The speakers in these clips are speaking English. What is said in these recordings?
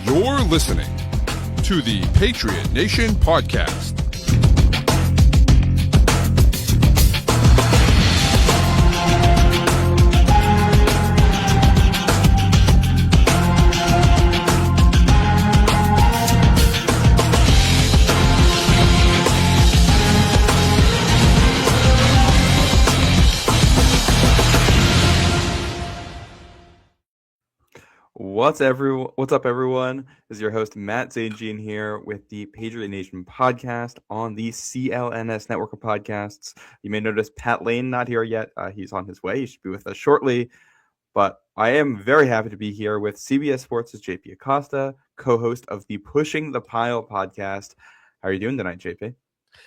You're listening to the Patriot Nation Podcast. What's up, everyone? This is your host, Matt Zajian here with the Patriot Nation podcast on the CLNS network of podcasts. You may notice Pat Lane not here yet. He's on his way. He should be with us shortly. But I am very happy to be here with CBS Sports' JP Acosta, co-host of the Pushing the Pile podcast. How are you doing tonight, JP?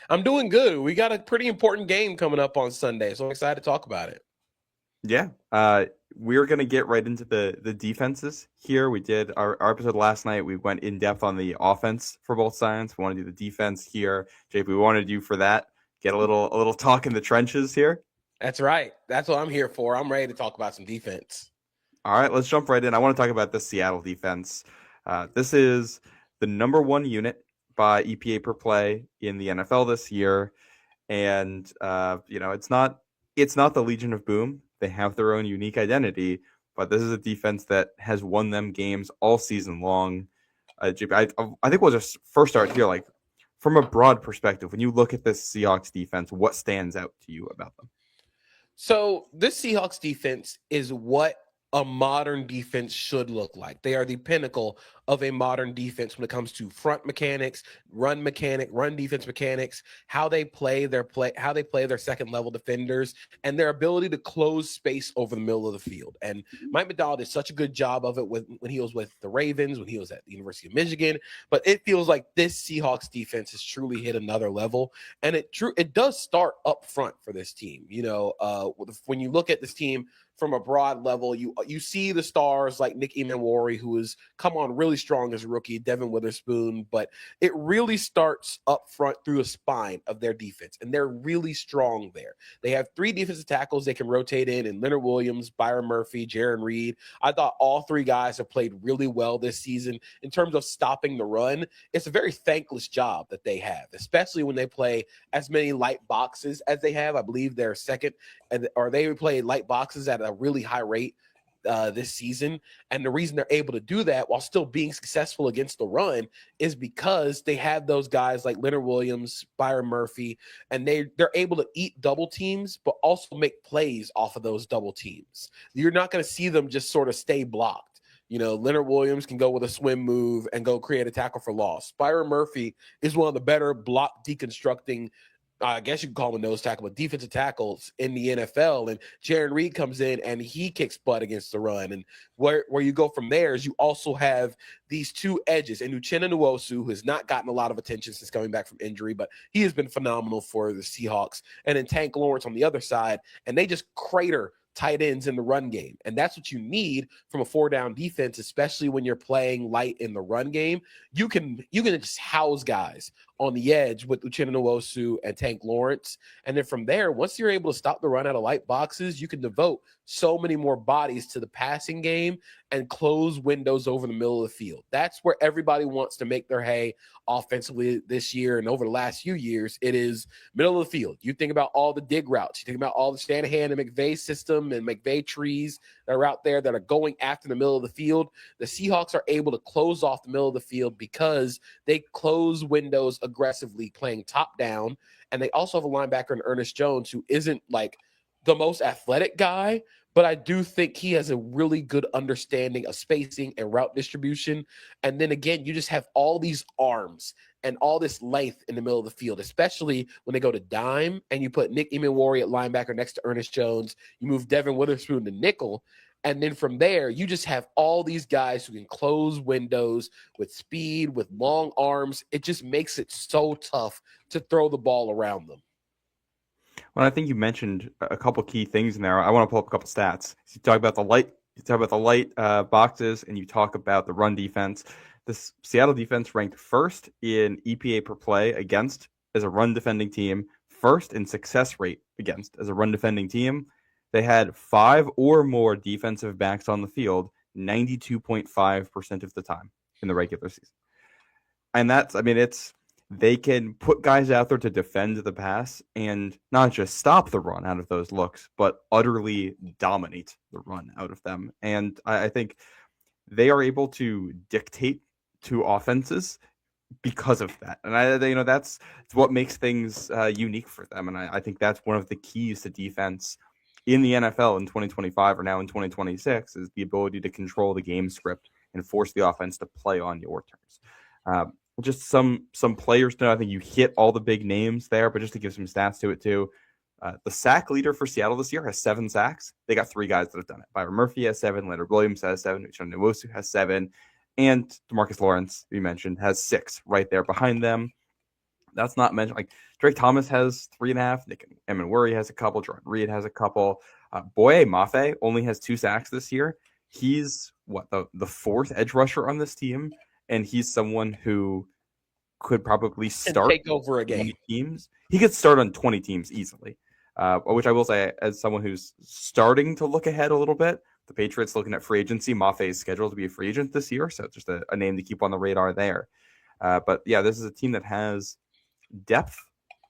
I'm doing good. We got a pretty important game coming up on Sunday, so I'm excited to talk about it. Yeah, we're going to get right into the defenses here. We did our episode last night. We went in depth on the offense for both sides. We want to do the defense here. JP, we wanted you for that. Get a little talk in the trenches here. That's right. That's what I'm here for. I'm ready to talk about some defense. All right, let's jump right in. I want to talk about the Seattle defense. This is the number one unit by EPA per play in the NFL this year. And, it's not the Legion of Boom. They have their own unique identity, but this is a defense that has won them games all season long. JP, I think we'll just first start here, like from a broad perspective. When you look at this Seahawks defense, what stands out to you about them? So this Seahawks defense is what a modern defense should look like. They are the pinnacle of a modern defense when it comes to front mechanics, run defense mechanics, how they play their second level defenders, and their ability to close space over the middle of the field. And Mike Bedard did such a good job of it when he was with the Ravens, when he was at the University of Michigan. But it feels like this Seahawks defense has truly hit another level, and it does start up front for this team. When you look at this team from a broad level, you see the stars like Nick Emmanwori, who has come on really strong as a rookie, Devin Witherspoon, but it really starts up front through the spine of their defense, and they're really strong there. They have three defensive tackles they can rotate in Leonard Williams, Byron Murphy, Jaron Reed. I thought all three guys have played really well this season in terms of stopping the run. It's a very thankless job that they have, especially when they play as many light boxes as they have. I believe they're second, or they play light boxes at a really high rate this season. And the reason they're able to do that while still being successful against the run is because they have those guys like Leonard Williams, Byron Murphy, and they're able to eat double teams, but also make plays off of those double teams. You're not going to see them just sort of stay blocked. Leonard Williams can go with a swim move and go create a tackle for loss. Byron Murphy is one of the better block deconstructing, I guess you could call him a nose tackle, but defensive tackles in the NFL. And Jaron Reed comes in and he kicks butt against the run. And where you go from there is you also have these two edges. And Uchenna Nwosu, who has not gotten a lot of attention since coming back from injury, but he has been phenomenal for the Seahawks. And then Tank Lawrence on the other side. And they just crater tight ends in the run game. And that's what you need from a 4-down defense, especially when you're playing light in the run game. You can just house guys on the edge with Uchenna Nwosu and Tank Lawrence. And then from there, once you're able to stop the run out of light boxes, you can devote so many more bodies to the passing game and close windows over the middle of the field. That's where everybody wants to make their hay offensively this year and over the last few years. It is middle of the field. You think about all the dig routes. You think about all the Shanahan and McVay system and McVay trees that are out there that are going after the middle of the field. The Seahawks are able to close off the middle of the field because they close windows aggressively, playing top down. And they also have a linebacker in Ernest Jones, who isn't like the most athletic guy, but I do think he has a really good understanding of spacing and route distribution. And then again, you just have all these arms and all this length in the middle of the field, especially when they go to dime and you put Nick Emmanwori at linebacker next to Ernest Jones. You move Devin Witherspoon to nickel. And then from there, you just have all these guys who can close windows with speed, with long arms. It just makes it so tough to throw the ball around them. Well, I think you mentioned a couple key things in there. I want to pull up a couple stats. You talk about the light boxes, and you talk about the run defense. The Seattle defense ranked first in EPA per play against as a run defending team, first in success rate against as a run defending team. They had 5 or more defensive backs on the field 92.5% of the time in the regular season. And they can put guys out there to defend the pass and not just stop the run out of those looks, but utterly dominate the run out of them. And I think they are able to dictate to offenses because of that. And that's what makes things unique for them. And I think that's one of the keys to defense in the NFL in 2025 or now in 2026 is the ability to control the game script and force the offense to play on your terms. Just some players know. I think you hit all the big names there, but just to give some stats to it too. The sack leader for Seattle this year has 7 sacks. They got 3 guys that have done it. Byron Murphy has 7. Leonard Williams has 7. Uchenna Nwosu has 7. And DeMarcus Lawrence, we mentioned, has 6 right there behind them. That's not mentioned. Like Drake Thomas has 3.5. Nick Emenwuri has a couple. Jordan Reed has a couple. Boye Mafe only has 2 sacks this year. He's the 4th edge rusher on this team, and he's someone who could probably start and take over a game. Teams. He could start on 20 teams easily, which I will say, as someone who's starting to look ahead a little bit, the Patriots looking at free agency. Mafe is scheduled to be a free agent this year, so just a name to keep on the radar there. But yeah, this is a team that has depth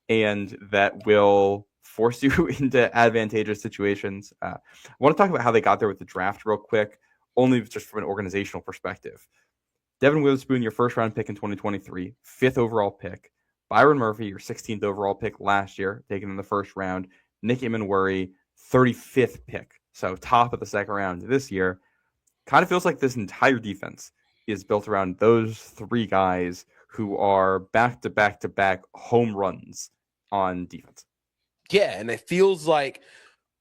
and that will force you into advantageous situations. I want to talk about how they got there with the draft real quick, only just from an organizational perspective. Devin Witherspoon, your first-round pick in 2023, 5th overall pick. Byron Murphy, your 16th overall pick last year, taken in the first round. Nick Emenwuri, 35th pick, so top of the second round this year. Kind of feels like this entire defense is built around those 3 guys who are back-to-back-to-back home runs on defense. Yeah, and it feels like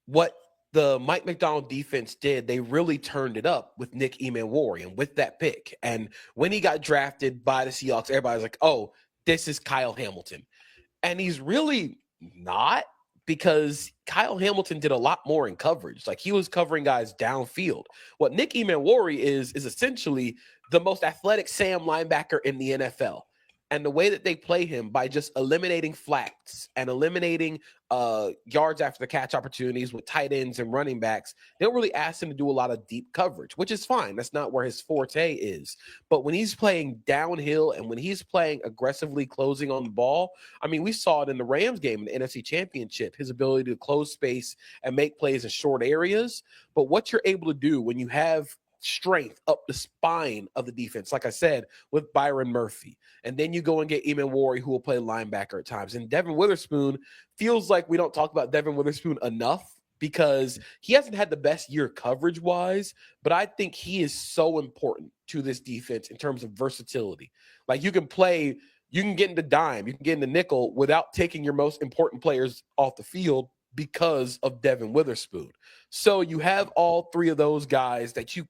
what the Mike Macdonald defense did, they really turned it up with Nick Emenwuri and with that pick. And when he got drafted by the Seahawks, everybody's like, oh, this is Kyle Hamilton. And he's really not, because Kyle Hamilton did a lot more in coverage. Like, he was covering guys downfield. What Nick Emenwuri is essentially the most athletic Sam linebacker in the NFL. And the way that they play him by just eliminating flats and eliminating yards after the catch opportunities with tight ends and running backs, they don't really ask him to do a lot of deep coverage, which is fine. That's not where his forte is. But when he's playing downhill and when he's playing aggressively closing on the ball, I mean, we saw it in the Rams game in the NFC Championship, his ability to close space and make plays in short areas. But what you're able to do when you have strength up the spine of the defense, like I said, with Byron Murphy. And then you go and get Emenwuri, who will play linebacker at times. And Devin Witherspoon, feels like we don't talk about Devin Witherspoon enough because he hasn't had the best year coverage-wise, but I think he is so important to this defense in terms of versatility. Like, you can get into dime, you can get into nickel without taking your most important players off the field because of Devin Witherspoon. So you have all 3 of those guys that you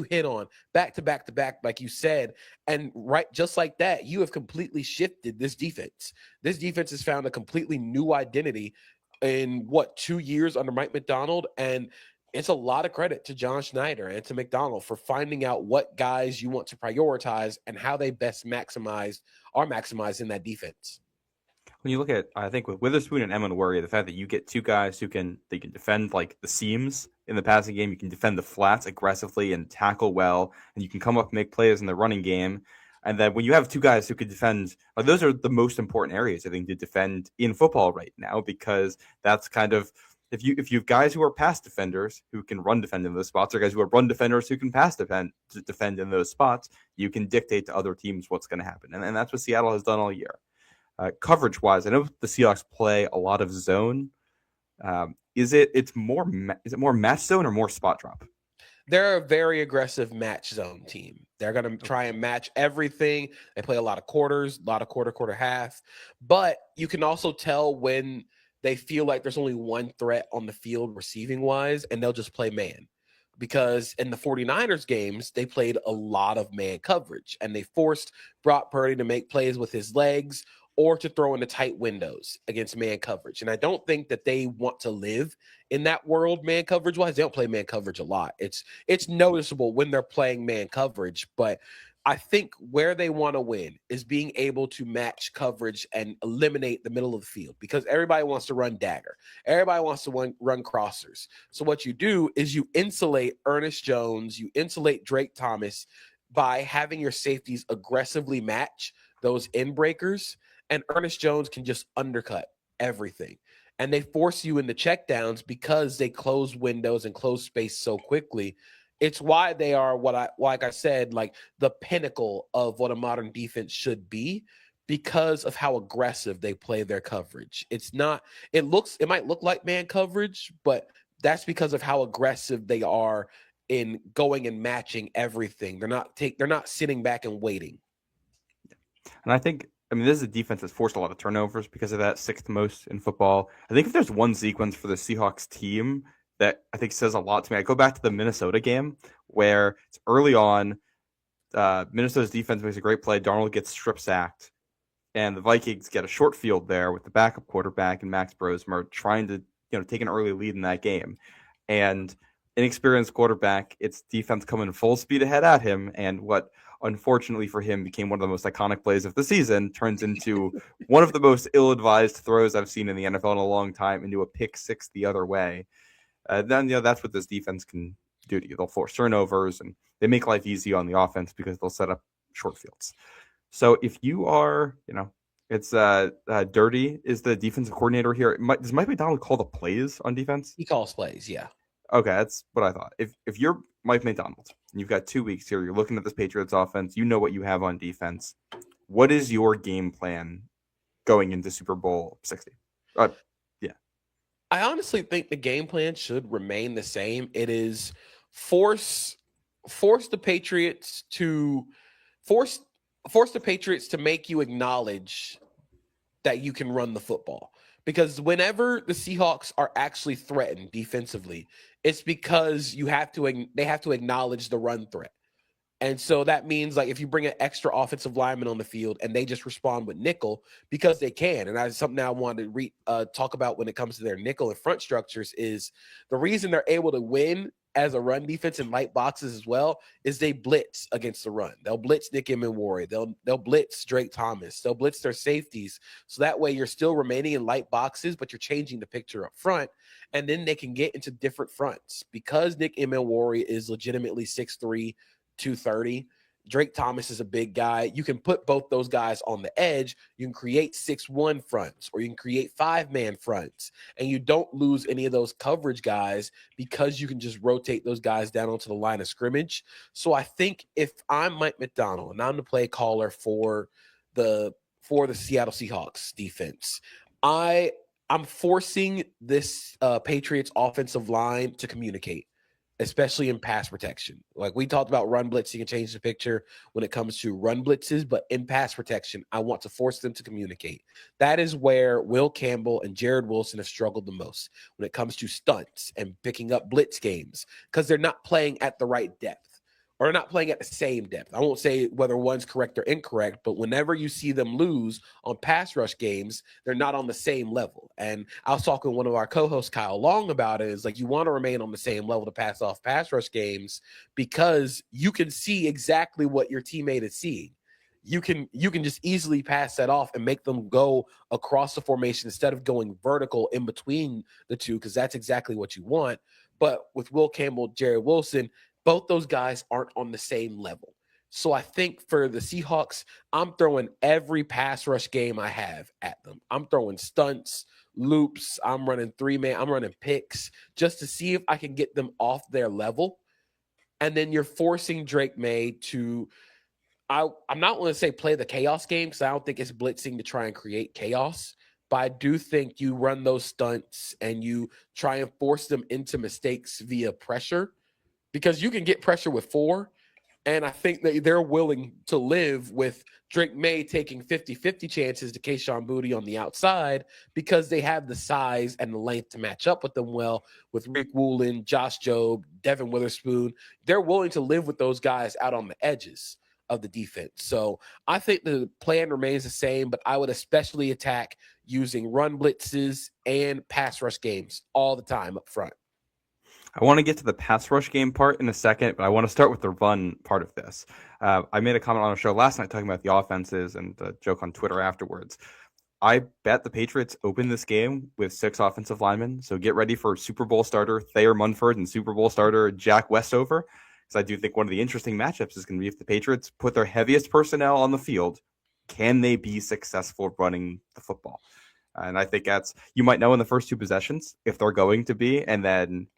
hit on back to back to back, like you said, and just like that, you have completely shifted this defense. This defense has found a completely new identity in 2 years under Mike Macdonald, and it's a lot of credit to John Schneider and to Macdonald for finding out what guys you want to prioritize and how they best maximize in that defense. When you look at, I think with Witherspoon and Emenwuri, the fact that you get 2 guys who can defend like the seams in the passing game, you can defend the flats aggressively and tackle well, and you can come up and make plays in the running game. And then when you have 2 guys who can defend, those are the most important areas, I think, to defend in football right now, because that's kind of, if you have guys who are pass defenders who can run defend in those spots, or guys who are run defenders who can pass defend in those spots, you can dictate to other teams what's going to happen. And that's what Seattle has done all year. Coverage-wise, I know the Seahawks play a lot of zone. Is it more match zone or more spot drop? They're a very aggressive match zone team. They're going to try and match everything. They play a lot of quarters, a lot of quarter, half. But you can also tell when they feel like there's only one threat on the field receiving-wise, and they'll just play man. Because in the 49ers games, they played a lot of man coverage, and they forced Brock Purdy to make plays with his legs or to throw into tight windows against man coverage. And I don't think that they want to live in that world man coverage-wise. They don't play man coverage a lot. It's noticeable when they're playing man coverage, but I think where they want to win is being able to match coverage and eliminate the middle of the field, because everybody wants to run dagger. Everybody wants to run crossers. So what you do is you insulate Ernest Jones, you insulate Drake Thomas, by having your safeties aggressively match those in breakers, and Ernest Jones can just undercut everything. And they force you into checkdowns because they close windows and close space so quickly. It's why they are like I said, like the pinnacle of what a modern defense should be, because of how aggressive they play their coverage. It might look like man coverage, but that's because of how aggressive they are in going and matching everything. They're not sitting back and waiting. And this is a defense that's forced a lot of turnovers because of that, sixth most in football. I think if there's one sequence for the Seahawks team that I think says a lot to me, I go back to the Minnesota game where it's early on. Minnesota's defense makes a great play. Darnold gets strip sacked, and the Vikings get a short field there with the backup quarterback and Max Brosmer trying to take an early lead in that game. And inexperienced quarterback, its defense coming full speed ahead at him, and what unfortunately for him became one of the most iconic plays of the season turns into one of the most ill-advised throws I've seen in the NFL in a long time, into a pick six the other way. Then that's what this defense can do to you. They'll force turnovers and they make life easy on the offense because they'll set up short fields. So if you are, it's Dirty is the defensive coordinator here. Does Mike McDonald call the plays on defense? He calls plays, yeah. Okay, that's what I thought. If you're Mike McDonald and you've got 2 weeks here, you're looking at this Patriots offense, you know what you have on defense. What is your game plan going into Super Bowl 60? Yeah. I honestly think the game plan should remain the same. It is force the Patriots to make you acknowledge that you can run the football. Because whenever the Seahawks are actually threatened defensively, it's because they have to acknowledge the run threat. And so that means, like, if you bring an extra offensive lineman on the field and they just respond with nickel because they can, and that's something I wanted to talk about when it comes to their nickel and front structures, is the reason they're able to win as a run defense in light boxes as well is they blitz against the run. They'll blitz Nick Emmanwori. They'll blitz Drake Thomas. They'll blitz their safeties. So that way you're still remaining in light boxes, but you're changing the picture up front. And then they can get into different fronts. Because Nick Emmanwori is legitimately 6'3", 230. Drake Thomas is a big guy. You can put both those guys on the edge. You can create 6-1 fronts, or you can create 5-man fronts, and you don't lose any of those coverage guys because you can just rotate those guys down onto the line of scrimmage. So I think if I'm Mike McDonald and I'm the play caller for the Seattle Seahawks defense, I'm forcing this Patriots offensive line to communicate, especially in pass protection. Like we talked about run blitzing and change the picture when it comes to run blitzes, but in pass protection, I want to force them to communicate. That is where Will Campbell and Jared Wilson have struggled the most when it comes to stunts and picking up blitz games, because they're not playing at the right depth, or they're not playing at the same depth. I won't say whether one's correct or incorrect, but whenever you see them lose on pass rush games, they're not on the same level. And I was talking to one of our co-hosts, Kyle Long, about it. Is like, you want to remain on the same level to pass off pass rush games because you can see exactly what your teammate is seeing. You can just easily pass that off and make them go across the formation instead of going vertical in between the two, because that's exactly what you want. But with Will Campbell, Jared Wilson, both those guys aren't on the same level. So I think for the Seahawks, I'm throwing every pass rush game I have at them. I'm throwing stunts, loops. I'm running 3-man. I'm running picks just to see if I can get them off their level. And then you're forcing Drake May to I'm not going to say play the chaos game, because I don't think it's blitzing to try and create chaos. But I do think you run those stunts and you try and force them into mistakes via pressure, because you can get pressure with 4. And I think that they're willing to live with Drake May taking 50-50 chances to Kayshon Boutte on the outside, because they have the size and the length to match up with them well, with Rick Woolen, Josh Jobe, Devin Witherspoon. They're willing to live with those guys out on the edges of the defense. So I think the plan remains the same, but I would especially attack using run blitzes and pass rush games all the time up front. I want to get to the pass rush game part in a second, but I want to start with the run part of this. I made a comment on a show last night talking about the offenses and the joke on Twitter afterwards. I bet the Patriots open this game with 6 offensive linemen, so get ready for Super Bowl starter Thayer Munford and Super Bowl starter Jack Westover, because I do think one of the interesting matchups is going to be if the Patriots put their heaviest personnel on the field, can they be successful running the football? And I think you might know in the first two possessions if they're going to be, and then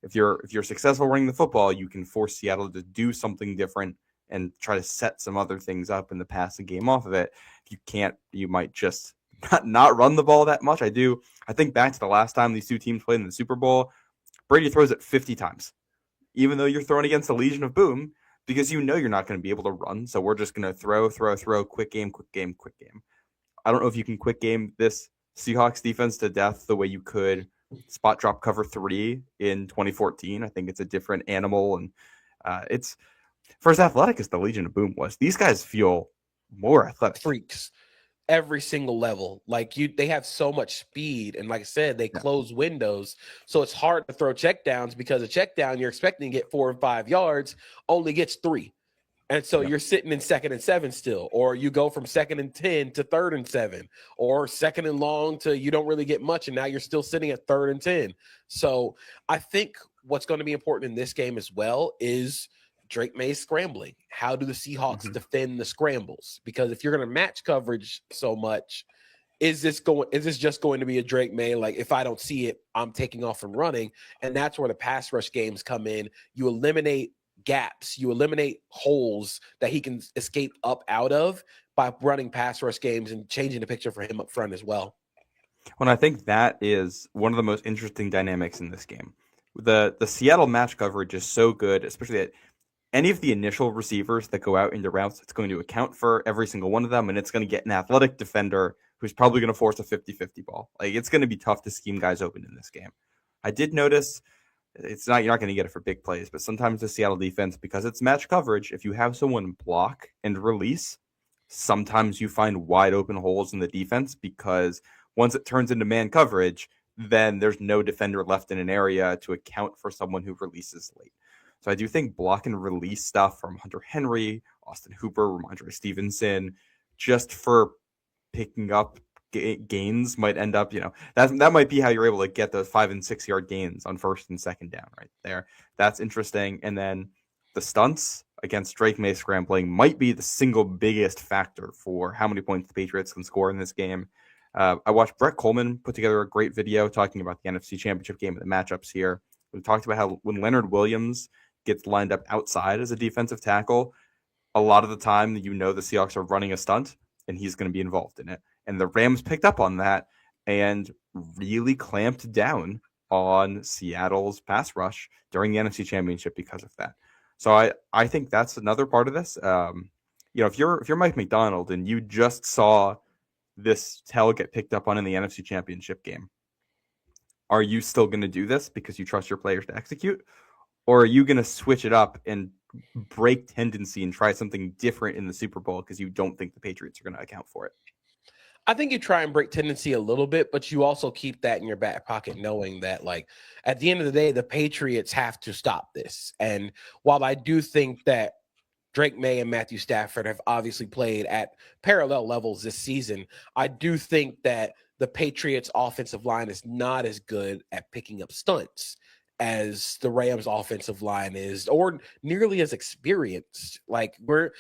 if you're successful running the football, you can force Seattle to do something different and try to set some other things up in the passing game off of it. If you can't, you might just not run the ball that much. I think back to the last time these two teams played in the Super Bowl, Brady throws it 50 times, even though you're throwing against the Legion of Boom, because you're not going to be able to run. So we're just going to throw, quick game. I don't know if you can quick game this Seahawks defense to death the way you could spot drop cover 3 in 2014. I think it's a different animal, and it's for as athletic as the Legion of Boom was. These guys feel more athletic. Freaks. Every single level. They have so much speed, and like I said, they close windows, so it's hard to throw checkdowns, because a checkdown you're expecting to get 4 or 5 yards only gets 3, and so you're sitting in 2nd and 7 still, or you go from 2nd and 10 to 3rd and 7, or 2nd and long to you don't really get much, and now you're still sitting at 3rd and 10. So I think what's going to be important in this game as well is Drake May scrambling. How do the Seahawks defend the scrambles? Because if you're going to match coverage so much, is this just going to be a Drake May, like, if I don't see it, I'm taking off and running? And that's where the pass rush games come in. You eliminate gaps, you eliminate holes that he can escape up out of by running pass rush games and changing the picture for him up front as well. Well, I think that is one of the most interesting dynamics in this game. The Seattle match coverage is so good, especially at any of the initial receivers that go out into routes. It's going to account for every single one of them, and it's going to get an athletic defender who's probably going to force a 50-50 ball. Like, it's going to be tough to scheme guys open in this game. I did notice you're not going to get it for big plays, but sometimes the Seattle defense, because it's match coverage, if you have someone block and release, sometimes you find wide open holes in the defense, because once it turns into man coverage, then there's no defender left in an area to account for someone who releases late. So I do think block and release stuff from Hunter Henry, Austin Hooper, Ramondre Stevenson, just for picking up gains might end up, that might be how you're able to get those 5 and 6 yard gains on 1st and 2nd down right there. That's interesting. And then the stunts against Drake May scrambling might be the single biggest factor for how many points the Patriots can score in this game. I watched Brett Coleman put together a great video talking about the NFC Championship game and the matchups here. We talked about how when Leonard Williams gets lined up outside as a defensive tackle, a lot of the time the Seahawks are running a stunt and he's going to be involved in it. And the Rams picked up on that and really clamped down on Seattle's pass rush during the NFC Championship because of that. So I think that's another part of this. If you're Mike McDonald and you just saw this tell get picked up on in the NFC Championship game, are you still going to do this because you trust your players to execute? Or are you going to switch it up and break tendency and try something different in the Super Bowl because you don't think the Patriots are going to account for it? I think you try and break tendency a little bit, but you also keep that in your back pocket, knowing that, like, at the end of the day, the Patriots have to stop this. And while I do think that Drake May and Matthew Stafford have obviously played at parallel levels this season, I do think that the Patriots' offensive line is not as good at picking up stunts as the Rams offensive line is, or nearly as experienced. Like we're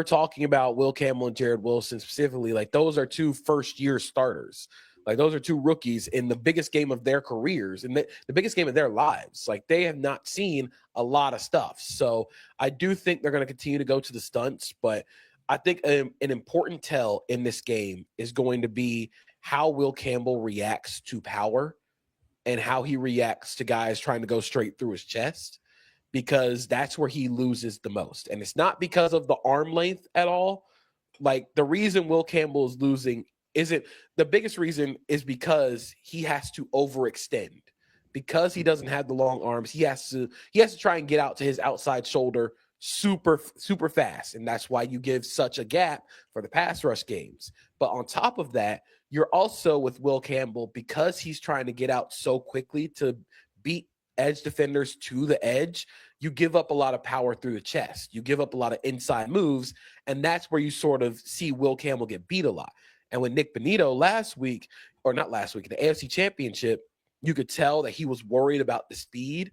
talking about Will Campbell and Jared Wilson specifically. Like, those are 2 first-year starters. Like, those are 2 rookies in the biggest game of their careers and the biggest game of their lives. Like, they have not seen a lot of stuff. So I do think they're going to continue to go to the stunts, but I think an important tell in this game is going to be how Will Campbell reacts to power and how he reacts to guys trying to go straight through his chest, because that's where he loses the most. And it's not because of the arm length at all. Like, the reason Will Campbell is losing isn't the biggest reason is because he has to overextend, because he doesn't have the long arms. He has to try and get out to his outside shoulder super fast. And that's why you give such a gap for the pass rush games. But on top of that, you're also with Will Campbell, because he's trying to get out so quickly to beat edge defenders to the edge, you give up a lot of power through the chest. You give up a lot of inside moves, and that's where you sort of see Will Campbell get beat a lot. And with Nick Bonito in the AFC Championship, you could tell that he was worried about the speed,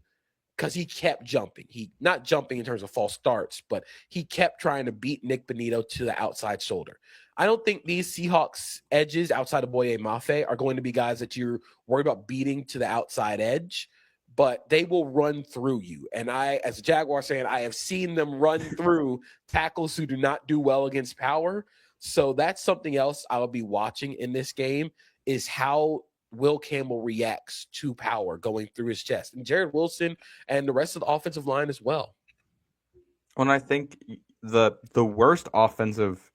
because he kept jumping. He not jumping in terms of false starts, but he kept trying to beat Nick Bonito to the outside shoulder. I don't think these Seahawks edges outside of Boye Mafe are going to be guys that you're worried about beating to the outside edge, but they will run through you. And I, as a Jaguar fan, I have seen them run through tackles who do not do well against power. So that's something else I will be watching in this game, is how Will Campbell reacts to power going through his chest, and Jared Wilson and the rest of the offensive line as well. Well, and I think the worst offensive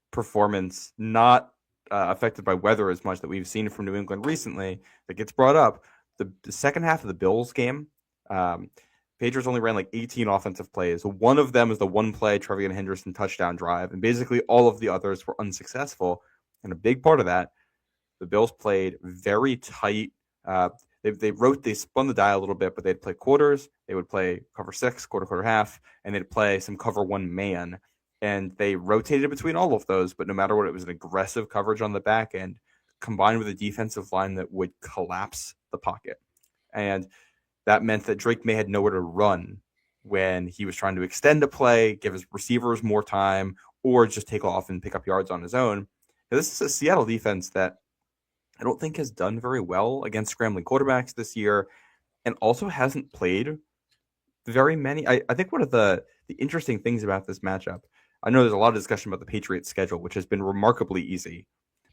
performance, not affected by weather as much, that we've seen from New England recently that gets brought up, the second half of the Bills game, Patriots only ran like 18 offensive plays. One of them is the one play Trevion Henderson touchdown drive, and basically all of the others were unsuccessful. And a big part of that, the Bills played very tight. They spun the dial a little bit, but they'd play quarters. They would play cover 6, quarter, half, and they'd play some cover 1 man. And they rotated between all of those, but no matter what, it was an aggressive coverage on the back end, combined with a defensive line that would collapse the pocket. And that meant that Drake May had nowhere to run when he was trying to extend a play, give his receivers more time, or just take off and pick up yards on his own. Now, this is a Seattle defense that I don't think has done very well against scrambling quarterbacks this year, and also hasn't played very many. I think one of the interesting things about this matchup, I know there's a lot of discussion about the Patriots schedule, which has been remarkably easy.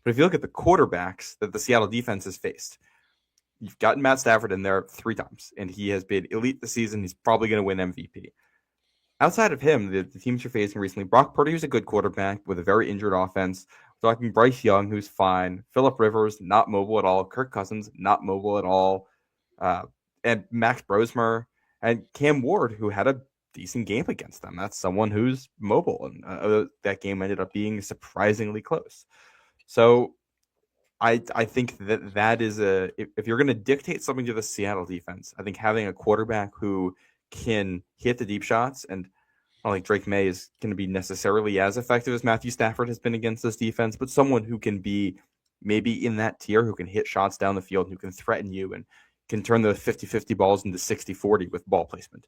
But if you look at the quarterbacks that the Seattle defense has faced, you've gotten Matt Stafford in there 3 times, and he has been elite this season. He's probably going to win MVP. Outside of him, the teams you're facing recently, Brock Purdy, who's a good quarterback with a very injured offense. We're talking Bryce Young, who's fine. Phillip Rivers, not mobile at all. Kirk Cousins, not mobile at all. And Max Brosmer and Cam Ward, who had a decent game against them. That's someone who's mobile, and that game ended up being surprisingly close. So I think that is if you're going to dictate something to the Seattle defense, I think having a quarterback who can hit the deep shots, and I don't think Drake May is going to be necessarily as effective as Matthew Stafford has been against this defense, but someone who can be maybe in that tier, who can hit shots down the field, who can threaten you and can turn the 50-50 balls into 60-40 with ball placement,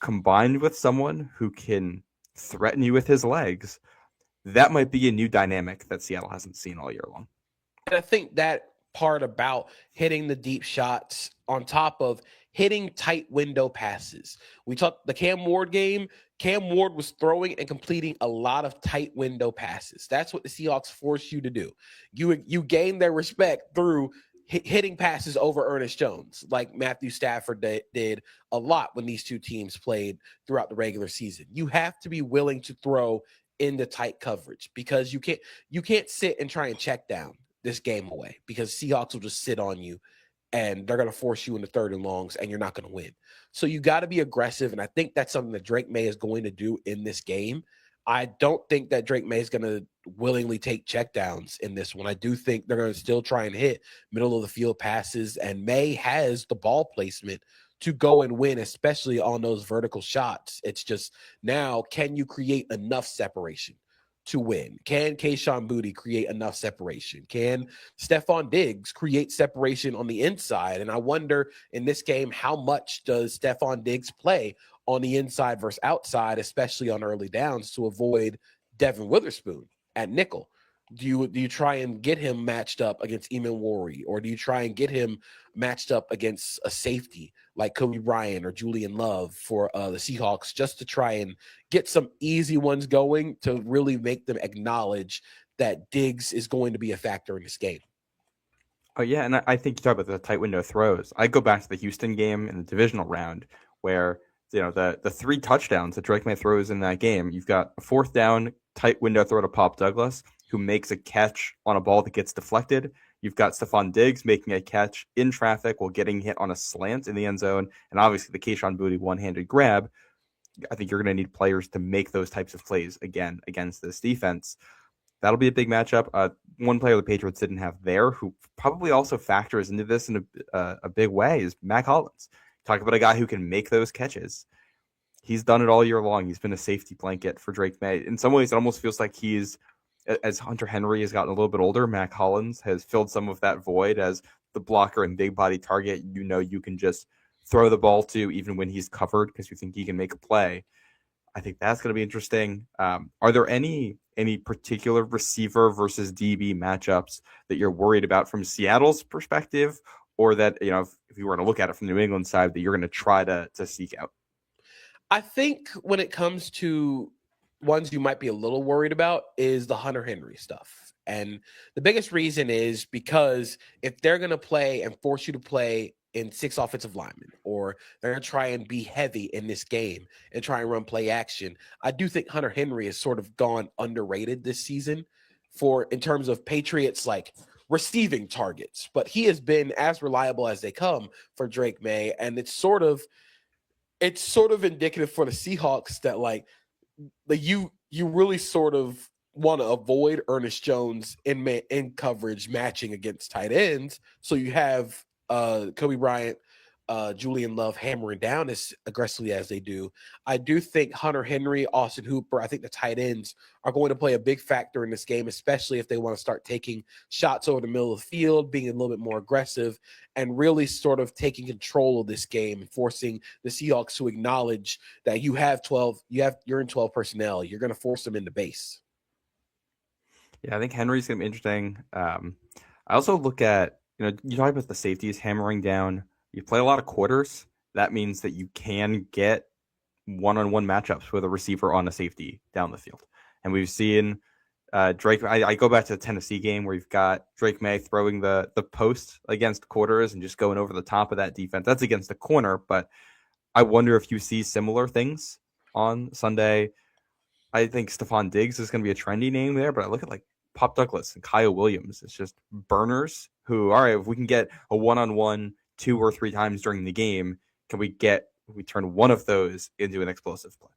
combined with someone who can threaten you with his legs, that might be a new dynamic that Seattle hasn't seen all year long. And I think that part about hitting the deep shots on top of hitting tight window passes. We talked the Cam Ward game. Cam Ward was throwing and completing a lot of tight window passes. That's what the Seahawks force you to do. You gain their respect through hitting passes over Ernest Jones, like Matthew Stafford did a lot when these two teams played throughout the regular season. You have to be willing to throw into tight coverage, because you can't sit and try and check down this game away, because Seahawks will just sit on you and they're going to force you into 3rd and longs, and you're not going to win. So you got to be aggressive, and I think that's something that Drake May is going to do in this game. I don't think that Drake May is going to willingly take checkdowns in this one. I do think they're going to still try and hit middle of the field passes, and May has the ball placement to go and win, especially on those vertical shots. It's just now, can you create enough separation to win? Can Kayshon Boutte create enough separation? Can Stephon Diggs create separation on the inside? And I wonder in this game, how much does Stephon Diggs play on the inside versus outside, especially on early downs, to avoid Devin Witherspoon at nickel? Do you try and get him matched up against Eamon Worry, or do you try and get him matched up against a safety like Kobe Bryant or Julian Love for the Seahawks, just to try and get some easy ones going to really make them acknowledge that Diggs is going to be a factor in this game? Oh, yeah, and I think you talk about the tight window throws. I go back to the Houston game in the divisional round where, the 3 touchdowns that Drake May throws in that game. You've got a 4th down tight window throw to Pop Douglas, who makes a catch on a ball that gets deflected. You've got Stephon Diggs making a catch in traffic while getting hit on a slant in the end zone. And obviously the Kayshon Boutte one-handed grab. I think you're going to need players to make those types of plays again against this defense. That'll be a big matchup. One player the Patriots didn't have there, who probably also factors into this in a big way, is Mac Hollins. Talk about a guy who can make those catches. He's done it all year long. He's been a safety blanket for Drake May. In some ways, it almost feels like as Hunter Henry has gotten a little bit older, Mac Hollins has filled some of that void as the blocker and big body target. You can just throw the ball to, even when he's covered, because you think he can make a play. I think that's going to be interesting. Are there any particular receiver versus DB matchups that you're worried about from Seattle's perspective, or that, if you were to look at it from the New England side, that you're going to try to seek out? I think when it comes to ones you might be a little worried about is the Hunter Henry stuff. And the biggest reason is because if they're going to play and force you to play in 6 offensive linemen, or they're going to try and be heavy in this game and try and run play action, I do think Hunter Henry has sort of gone underrated this season in terms of Patriots like receiving targets, but he has been as reliable as they come for Drake May. And it's sort of indicative for the Seahawks that you really sort of want to avoid Ernest Jones in coverage matching against tight ends. So you have Kobe Bryant, Julian Love hammering down as aggressively as they do. I do think Hunter Henry, Austin Hooper, I think the tight ends are going to play a big factor in this game, especially if they want to start taking shots over the middle of the field, being a little bit more aggressive, and really sort of taking control of this game and forcing the Seahawks to acknowledge that you're in 12 personnel. You're going to force them into base. Yeah, I think Henry's going to be interesting. I also look at, you talk about the safeties hammering down. You play a lot of quarters. That means that you can get one-on-one matchups with a receiver on a safety down the field. And we've seen Drake. I go back to the Tennessee game where you've got Drake May throwing the post against quarters and just going over the top of that defense. That's against the corner, but I wonder if you see similar things on Sunday. I think Stephon Diggs is going to be a trendy name there, but I look at Pop Douglas and Kyle Williams. It's just burners who, all right, if we can get a one-on-one 2 or 3 times during the game, can we turn one of those into an explosive play?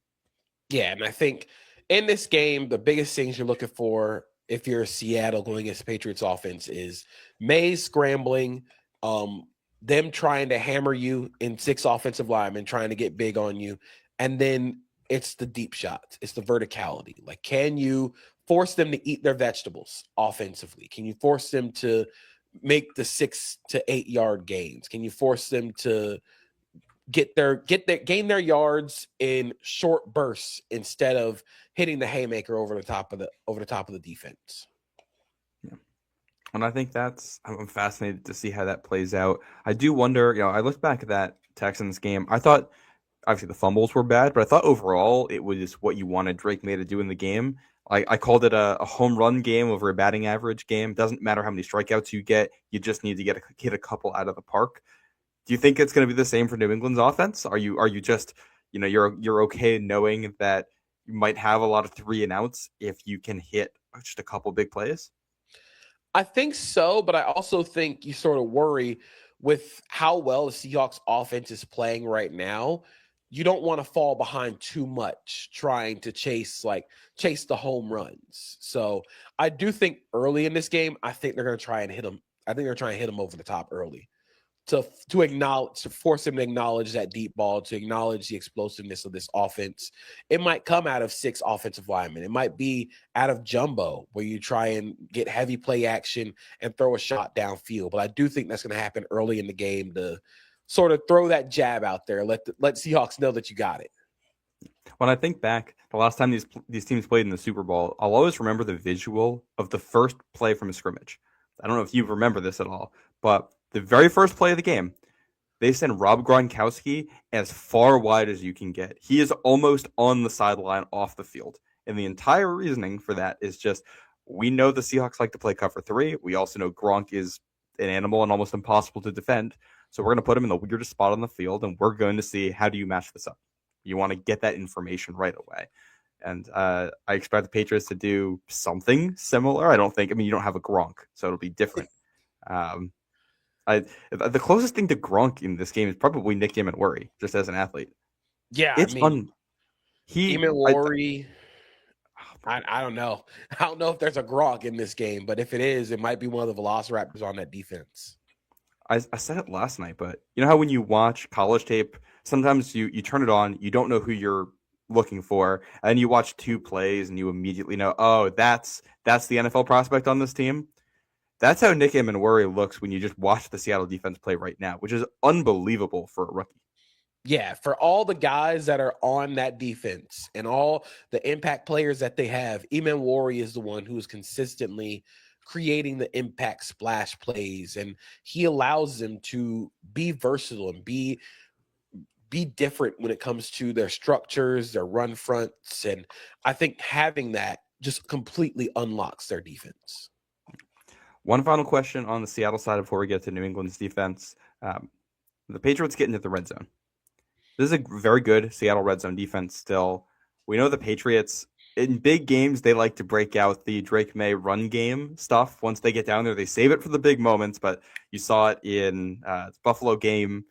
Yeah, and I think in this game, the biggest things you're looking for if you're Seattle going against the Patriots offense is Mays scrambling, them trying to hammer you in 6 offensive linemen, trying to get big on you, and then it's the deep shots. It's the verticality. Can you force them to eat their vegetables offensively? Can you force them to make the 6 to 8 yard gains? Can you force them to gain their yards in short bursts instead of hitting the haymaker over the top of the defense? Yeah. And I think I'm fascinated to see how that plays out. I do wonder, I looked back at that Texans game. I thought obviously the fumbles were bad, but I thought overall it was what you wanted Drake May to do in the game. I called it a home run game over a batting average game. Doesn't matter how many strikeouts you get. You just need to hit a couple out of the park. Do you think it's going to be the same for New England's offense? Are you just, you're okay knowing that you might have a lot of 3 and outs if you can hit just a couple big plays? I think so, but I also think you sort of worry with how well the Seahawks offense is playing right now. You don't want to fall behind too much trying to chase the home runs. So I do think early in this game, I think they're going to try and hit them. I think they're trying to hit them over the top early to force him to acknowledge that deep ball, to acknowledge the explosiveness of this offense. It might come out of 6 offensive linemen. It might be out of jumbo where you try and get heavy play action and throw a shot downfield. But I do think that's going to happen early in the game to sort of throw that jab out there. Let Seahawks know that you got it. When I think back, the last time these teams played in the Super Bowl, I'll always remember the visual of the first play from a scrimmage. I don't know if you remember this at all, but the very first play of the game, they send Rob Gronkowski as far wide as you can get. He is almost on the sideline off the field. And the entire reasoning for that is just, we know the Seahawks like to play cover 3. We also know Gronk is an animal and almost impossible to defend. So we're going to put him in the weirdest spot on the field, and we're going to see, how do you match this up? You want to get that information right away. And I expect the Patriots to do something similar. You don't have a Gronk, so it'll be different. The closest thing to Gronk in this game is probably Nick Emmanwori, just as an athlete. Yeah, it's fun. Emmanwori. I don't know. I don't know if there's a Gronk in this game, but if it is, it might be one of the Velociraptors on that defense. I said it last night, but you know how when you watch college tape, sometimes you turn it on, you don't know who you're looking for, and you watch 2 plays and you immediately know, oh, that's the NFL prospect on this team. That's how Nick Emmanwori looks when you just watch the Seattle defense play right now, which is unbelievable for a rookie. Yeah, for all the guys that are on that defense and all the impact players that they have, Emmanwori is the one who is consistently creating the impact splash plays, and he allows them to be versatile and be different when it comes to their structures, their run fronts, and I think having that just completely unlocks their defense. One final question on the Seattle side before we get to New England's defense. The Patriots get into the red zone. This is a very good Seattle red zone defense still. We know the Patriots, in big games, they like to break out the Drake May run game stuff. Once they get down there, they save it for the big moments, but you saw it in the Buffalo game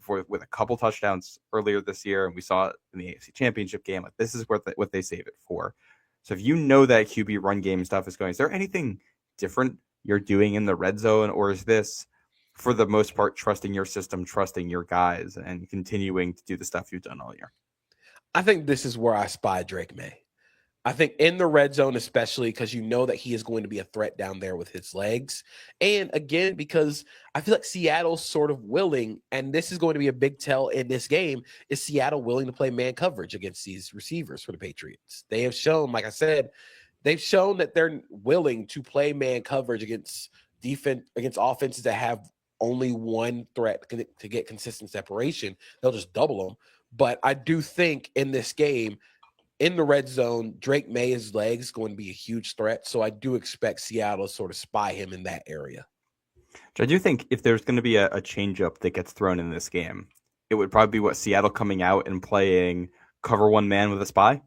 with a couple touchdowns earlier this year, and we saw it in the AFC Championship game. Like, this is what they save it for. So if you know that QB run game stuff is going, is there anything different you're doing in the red zone, or is this, for the most part, trusting your system, trusting your guys, and continuing to do the stuff you've done all year? I think this is where I spy Drake May. I think in the red zone, especially because you know that he is going to be a threat down there with his legs. And again, because I feel like Seattle's sort of willing, and this is going to be a big tell in this game, is Seattle willing to play man coverage against these receivers for the Patriots? They have shown, like I said, they've shown that they're willing to play man coverage against offenses that have only one threat to get consistent separation. They'll just double them. But I do think in this game, in the red zone, Drake May's legs going to be a huge threat. So I do expect Seattle to sort of spy him in that area. I do think if there's going to be a changeup that gets thrown in this game, it would probably be Seattle coming out and playing cover one man with a spy.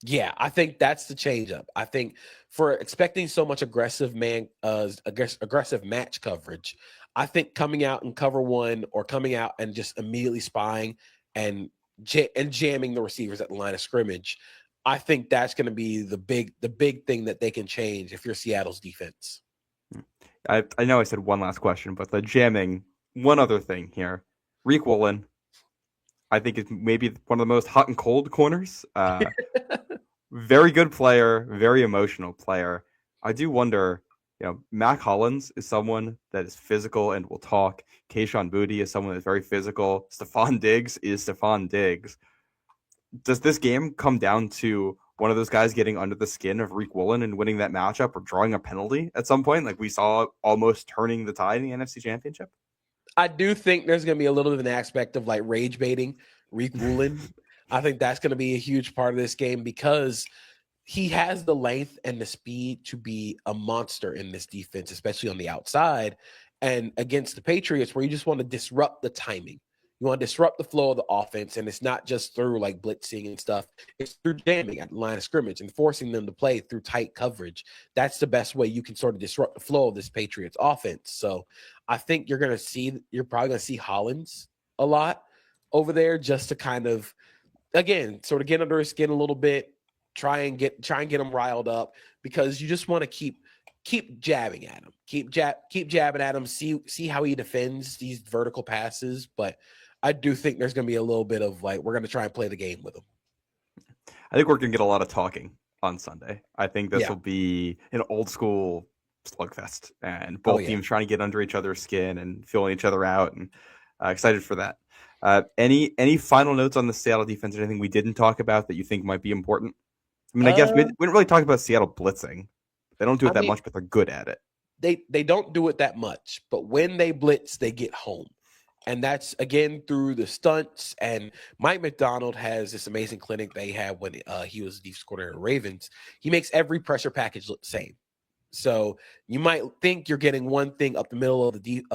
Yeah, I think that's the changeup. I think for expecting so much aggressive match coverage, I think coming out and cover one, or coming out and just immediately spying and jamming the receivers at the line of scrimmage, I think that's going to be the big thing that they can change if you're Seattle's defense. I know I said one last question, but the jamming, one other thing here. Riq Woolen, I think, is maybe one of the most hot and cold corners. Very good player, very emotional player. I do wonder, Mac Hollins is someone that is physical and will talk. Kayshon Boutte is someone that's very physical. Stephon Diggs is Stephon Diggs. Does this game come down to one of those guys getting under the skin of Riq Woolen and winning that matchup, or drawing a penalty at some point, like we saw almost turning the tide in the NFC Championship? I do think there's going to be a little bit of an aspect of like rage baiting Riq Woolen. I think that's going to be a huge part of this game because he has the length and the speed to be a monster in this defense, especially on the outside and against the Patriots, where you just want to disrupt the timing. You want to disrupt the flow of the offense, and it's not just through like blitzing and stuff. It's through jamming at the line of scrimmage and forcing them to play through tight coverage. That's the best way you can sort of disrupt the flow of this Patriots offense. So I think you're probably going to see Hollins a lot over there, just to kind of, again, sort of get under his skin a little bit, try and get him riled up, because you just want to keep jabbing at him, keep jabbing at him, see how he defends these vertical passes. But I do think there's going to be a little bit of like, we're going to try and play the game with him. I think we're going to get a lot of talking on Sunday. I think this will be an old school slugfest, and both teams trying to get under each other's skin and feeling each other out, and excited for that. Any final notes on the Seattle defense? Anything we didn't talk about that you think might be important? I mean, I guess we didn't really talk about Seattle blitzing. They don't do it that much, but they're good at it. They don't do it that much, but when they blitz, they get home. And that's, again, through the stunts. And Mike McDonald has this amazing clinic they had when he was the defensive coordinator of Ravens. He makes every pressure package look the same. So you might think you're getting one thing up the middle of the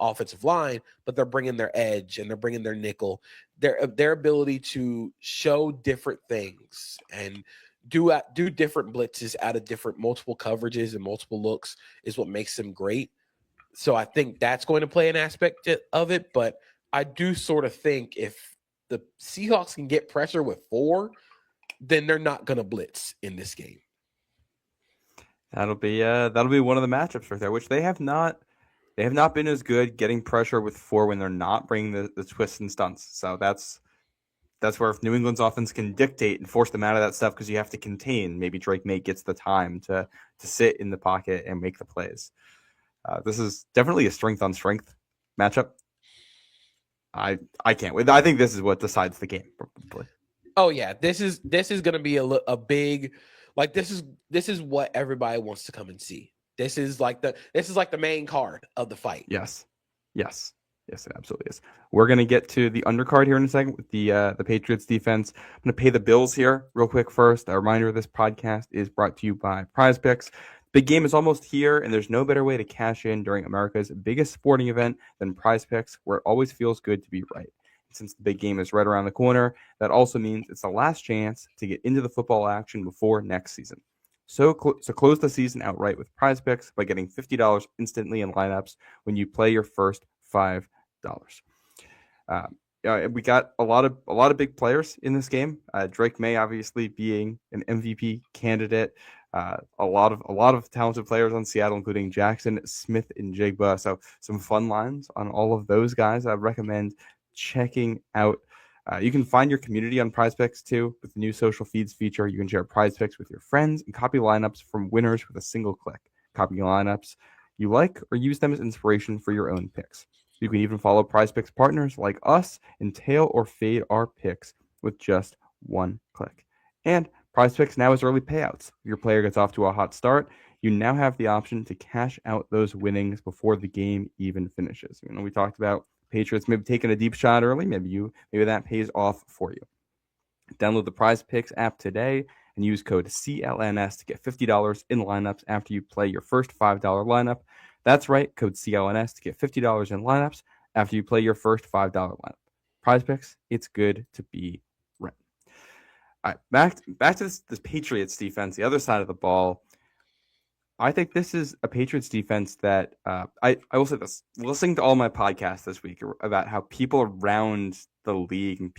offensive line, but they're bringing their edge and they're bringing their nickel. Their ability to show different things and do different blitzes out of different multiple coverages and multiple looks is what makes them great. So I think that's going to play an aspect of it. But I do sort of think if the Seahawks can get pressure with 4, then they're not going to blitz in this game. That'll be one of the matchups right there, which they have not been as good getting pressure with 4 when they're not bringing the twists and stunts. So that's where if New England's offense can dictate and force them out of that stuff, because you have to contain, maybe Drake May gets the time to sit in the pocket and make the plays. This is definitely a strength on strength matchup. I can't wait. I think this is what decides the game, probably. Oh yeah, this is going to be a big, like this is what everybody wants to come and see. This is like the main card of the fight. Yes, it absolutely is. We're gonna get to the undercard here in a second with the Patriots defense. I'm gonna pay the bills here real quick first. A reminder: this podcast is brought to you by Prize Picks. Big game is almost here, and there's no better way to cash in during America's biggest sporting event than Prize Picks, where it always feels good to be right. Since the big game is right around the corner, that also means it's the last chance to get into the football action before next season. So close the season outright with Prize Picks by getting $50 instantly in lineups when you play your first $5. We got a lot of big players in this game. Drake May obviously being an MVP candidate. A lot of talented players on Seattle, including Jackson, Smith, and Jigba. So some fun lines on all of those guys. I recommend checking out. You can find your community on Prize Picks too with the new social feeds feature. You can share Prize Picks with your friends and copy lineups from winners with a single click. Copy lineups you like or use them as inspiration for your own picks. You can even follow Prize Picks partners like us and tail or fade our picks with just one click. And Prize Picks now has early payouts. If your player gets off to a hot start, you now have the option to cash out those winnings before the game even finishes. We talked about Patriots maybe taking a deep shot early. Maybe that pays off for you. Download the Prize Picks app today and use code CLNS to get $50 in lineups after you play your first $5 lineup. That's right, code CLNS to get $50 in lineups after you play your first $5 lineup. Prize Picks, it's good to be right. All right, back to this Patriots defense, the other side of the ball. I think this is a Patriots defense that I will say this. Listening to all my podcasts this week about how people around the league and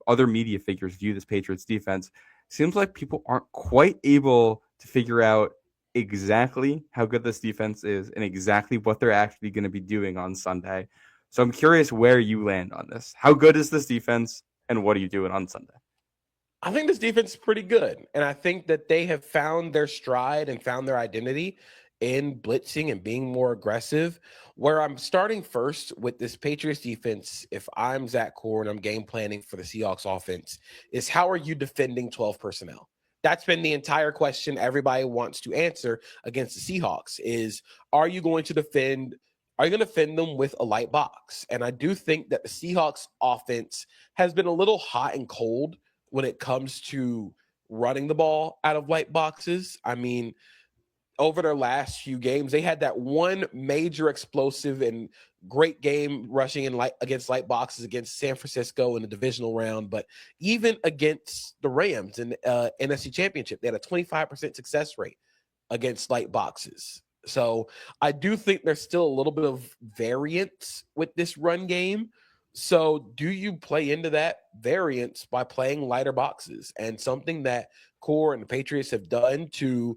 other media figures view this Patriots defense, seems like people aren't quite able to figure out exactly how good this defense is and exactly what they're actually going to be doing on Sunday. So I'm curious where you land on this. How good is this defense, and what are you doing on Sunday? I think this defense is pretty good, and I think that they have found their stride and found their identity in blitzing and being more aggressive. Where I'm starting first with this Patriots defense, if I'm Zach Core and I'm game planning for the Seahawks offense, is how are you defending 12 personnel? That's been the entire question everybody wants to answer against the Seahawks is, are you going to defend them with a light box? And I do think that the Seahawks offense has been a little hot and cold when it comes to running the ball out of light boxes. I mean, over their last few games, they had that one major explosive and great game rushing in against light boxes against San Francisco in the divisional round. But even against the Rams in NFC Championship, they had a 25% success rate against light boxes. So I do think there's still a little bit of variance with this run game. So do you play into that variance by playing lighter boxes? And something that Core and the Patriots have done to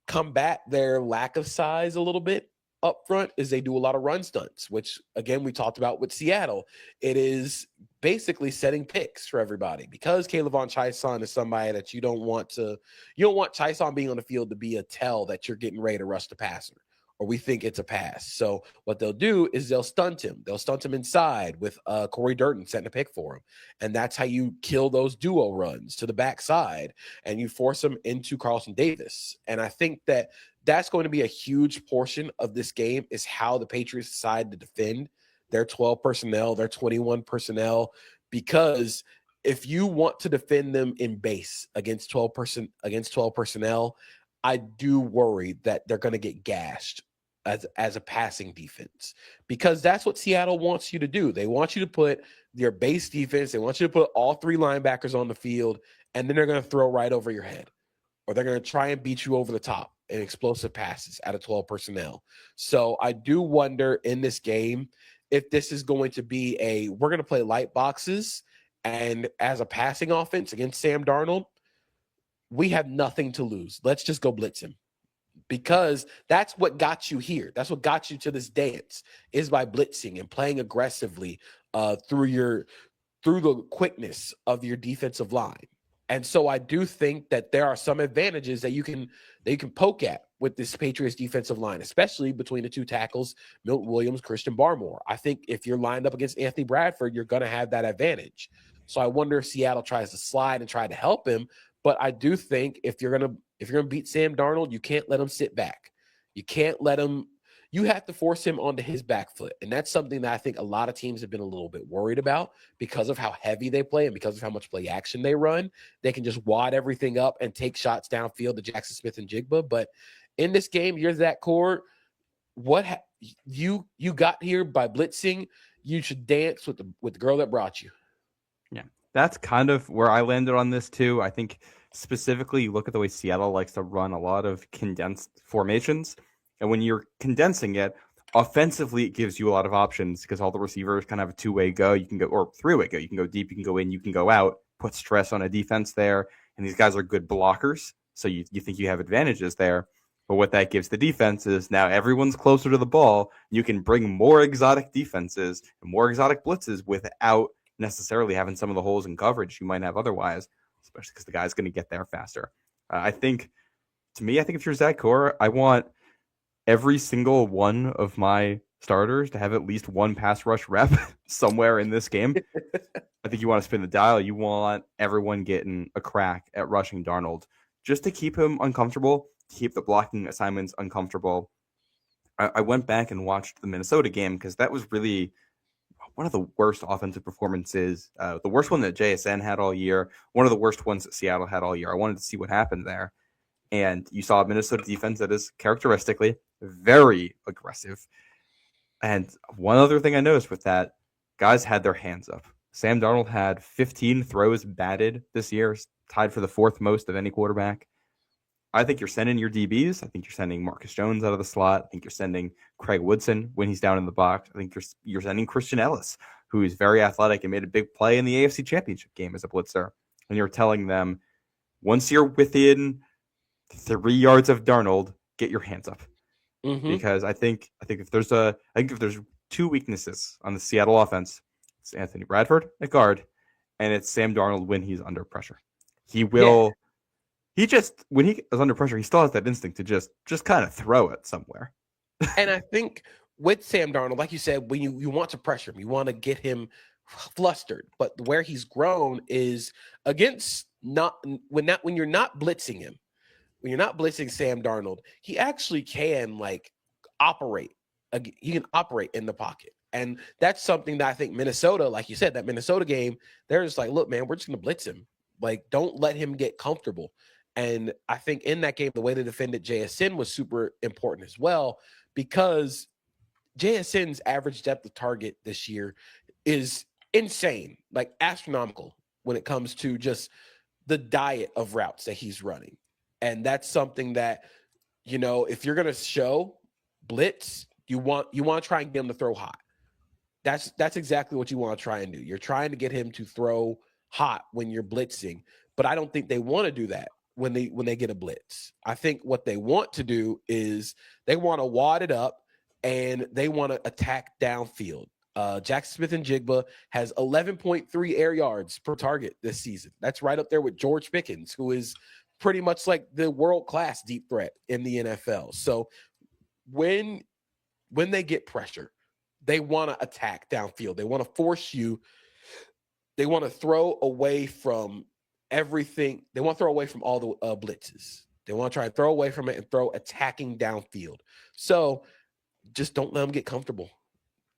combat their lack of size a little bit up front is they do a lot of run stunts, which again we talked about with Seattle. It is basically setting picks for everybody because K'Lavon Chaisson is somebody that you don't want Chaisson being on the field to be a tell that you're getting ready to rush the passer or we think it's a pass. So what they'll do is they'll stunt him. They'll stunt him inside with Corey Durden setting a pick for him. And that's how you kill those duo runs to the backside and you force them into Carlton Davis. And I think that that's going to be a huge portion of this game is how the Patriots decide to defend their 12 personnel, their 21 personnel, because if you want to defend them in base against 12 personnel, I do worry that they're going to get gashed as a passing defense because that's what Seattle wants you to do. They want you to put your base defense. They want you to put all three linebackers on the field, and then they're going to throw right over your head, or they're going to try and beat you over the top in explosive passes out of 12 personnel. So I do wonder in this game if this is going to be we're going to play light boxes, and as a passing offense against Sam Darnold, we have nothing to lose. Let's just go blitz him. Because that's what got you here. That's what got you to this dance is by blitzing and playing aggressively through the quickness of your defensive line. And so I do think that there are some advantages that you can poke at with this Patriots defensive line, especially between the two tackles, Milton Williams, Christian Barmore. I think if you're lined up against Anthony Bradford, you're going to have that advantage. So I wonder if Seattle tries to slide and try to help him. But I do think if you're gonna beat Sam Darnold, you can't let him sit back. You can't let him. You have to force him onto his back foot, and that's something that I think a lot of teams have been a little bit worried about because of how heavy they play and because of how much play action they run. They can just wad everything up and take shots downfield to Jackson Smith and Jigba. But in this game, you're that core. You got here by blitzing. You should dance with the girl that brought you. Yeah, that's kind of where I landed on this too. I think specifically, you look at the way Seattle likes to run a lot of condensed formations. And when you're condensing it, offensively, it gives you a lot of options because all the receivers kind of have a two-way go. You can go, or three-way go. You can go deep, you can go in, you can go out, put stress on a defense there. And these guys are good blockers. So you think you have advantages there. But what that gives the defense is now everyone's closer to the ball. You can bring more exotic defenses and more exotic blitzes without necessarily having some of the holes in coverage you might have otherwise, especially because the guy's going to get there faster. I think if you're Zach Core, I want every single one of my starters to have at least one pass rush rep somewhere in this game. I think you want to spin the dial. You want everyone getting a crack at rushing Darnold just to keep him uncomfortable, keep the blocking assignments uncomfortable. I went back and watched the Minnesota game because that was really one of the worst offensive performances, the worst one that JSN had all year, one of the worst ones that Seattle had all year. I wanted to see what happened there. And you saw a Minnesota defense that is characteristically very aggressive. And one other thing I noticed with that, guys had their hands up. Sam Darnold had 15 throws batted this year, tied for the fourth most of any quarterback. I think you're sending your DBs. I think you're sending Marcus Jones out of the slot. I think you're sending Craig Woodson when he's down in the box. I think you're sending Christian Ellis, who is very athletic and made a big play in the AFC Championship game as a blitzer. And you're telling them, once you're within 3 yards of Darnold, get your hands up. Mm-hmm. Because I think if there's two weaknesses on the Seattle offense, it's Anthony Bradford at guard, and it's Sam Darnold when he's under pressure. He will. Yeah. When he is under pressure, he still has that instinct to just kind of throw it somewhere. And I think with Sam Darnold, like you said, when you want to pressure him, you want to get him flustered. But where he's grown is against when you're not blitzing him. When you're not blitzing Sam Darnold, he actually can operate. He can operate in the pocket. And that's something that I think Minnesota, like you said, that Minnesota game, they're just like, look, man, we're just going to blitz him. Don't let him get comfortable. And I think in that game, the way they defended JSN was super important as well, because JSN's average depth of target this year is insane, astronomical when it comes to just the diet of routes that he's running. And that's something that, if you're going to show blitz, you want to try and get him to throw hot. That's exactly what you want to try and do. You're trying to get him to throw hot when you're blitzing, but I don't think they want to do that when they get a blitz. I think what they want to do is they want to wad it up and they want to attack downfield. Jackson Smith and Jigba has 11.3 air yards per target this season. That's right up there with George Pickens, who is pretty much like the world-class deep threat in the NFL. So when they get pressure, they want to attack downfield. They want to force you. They want to throw away from everything. They want to throw away from all the blitzes. They want to try and throw away from it and throw attacking downfield. So just don't let them get comfortable.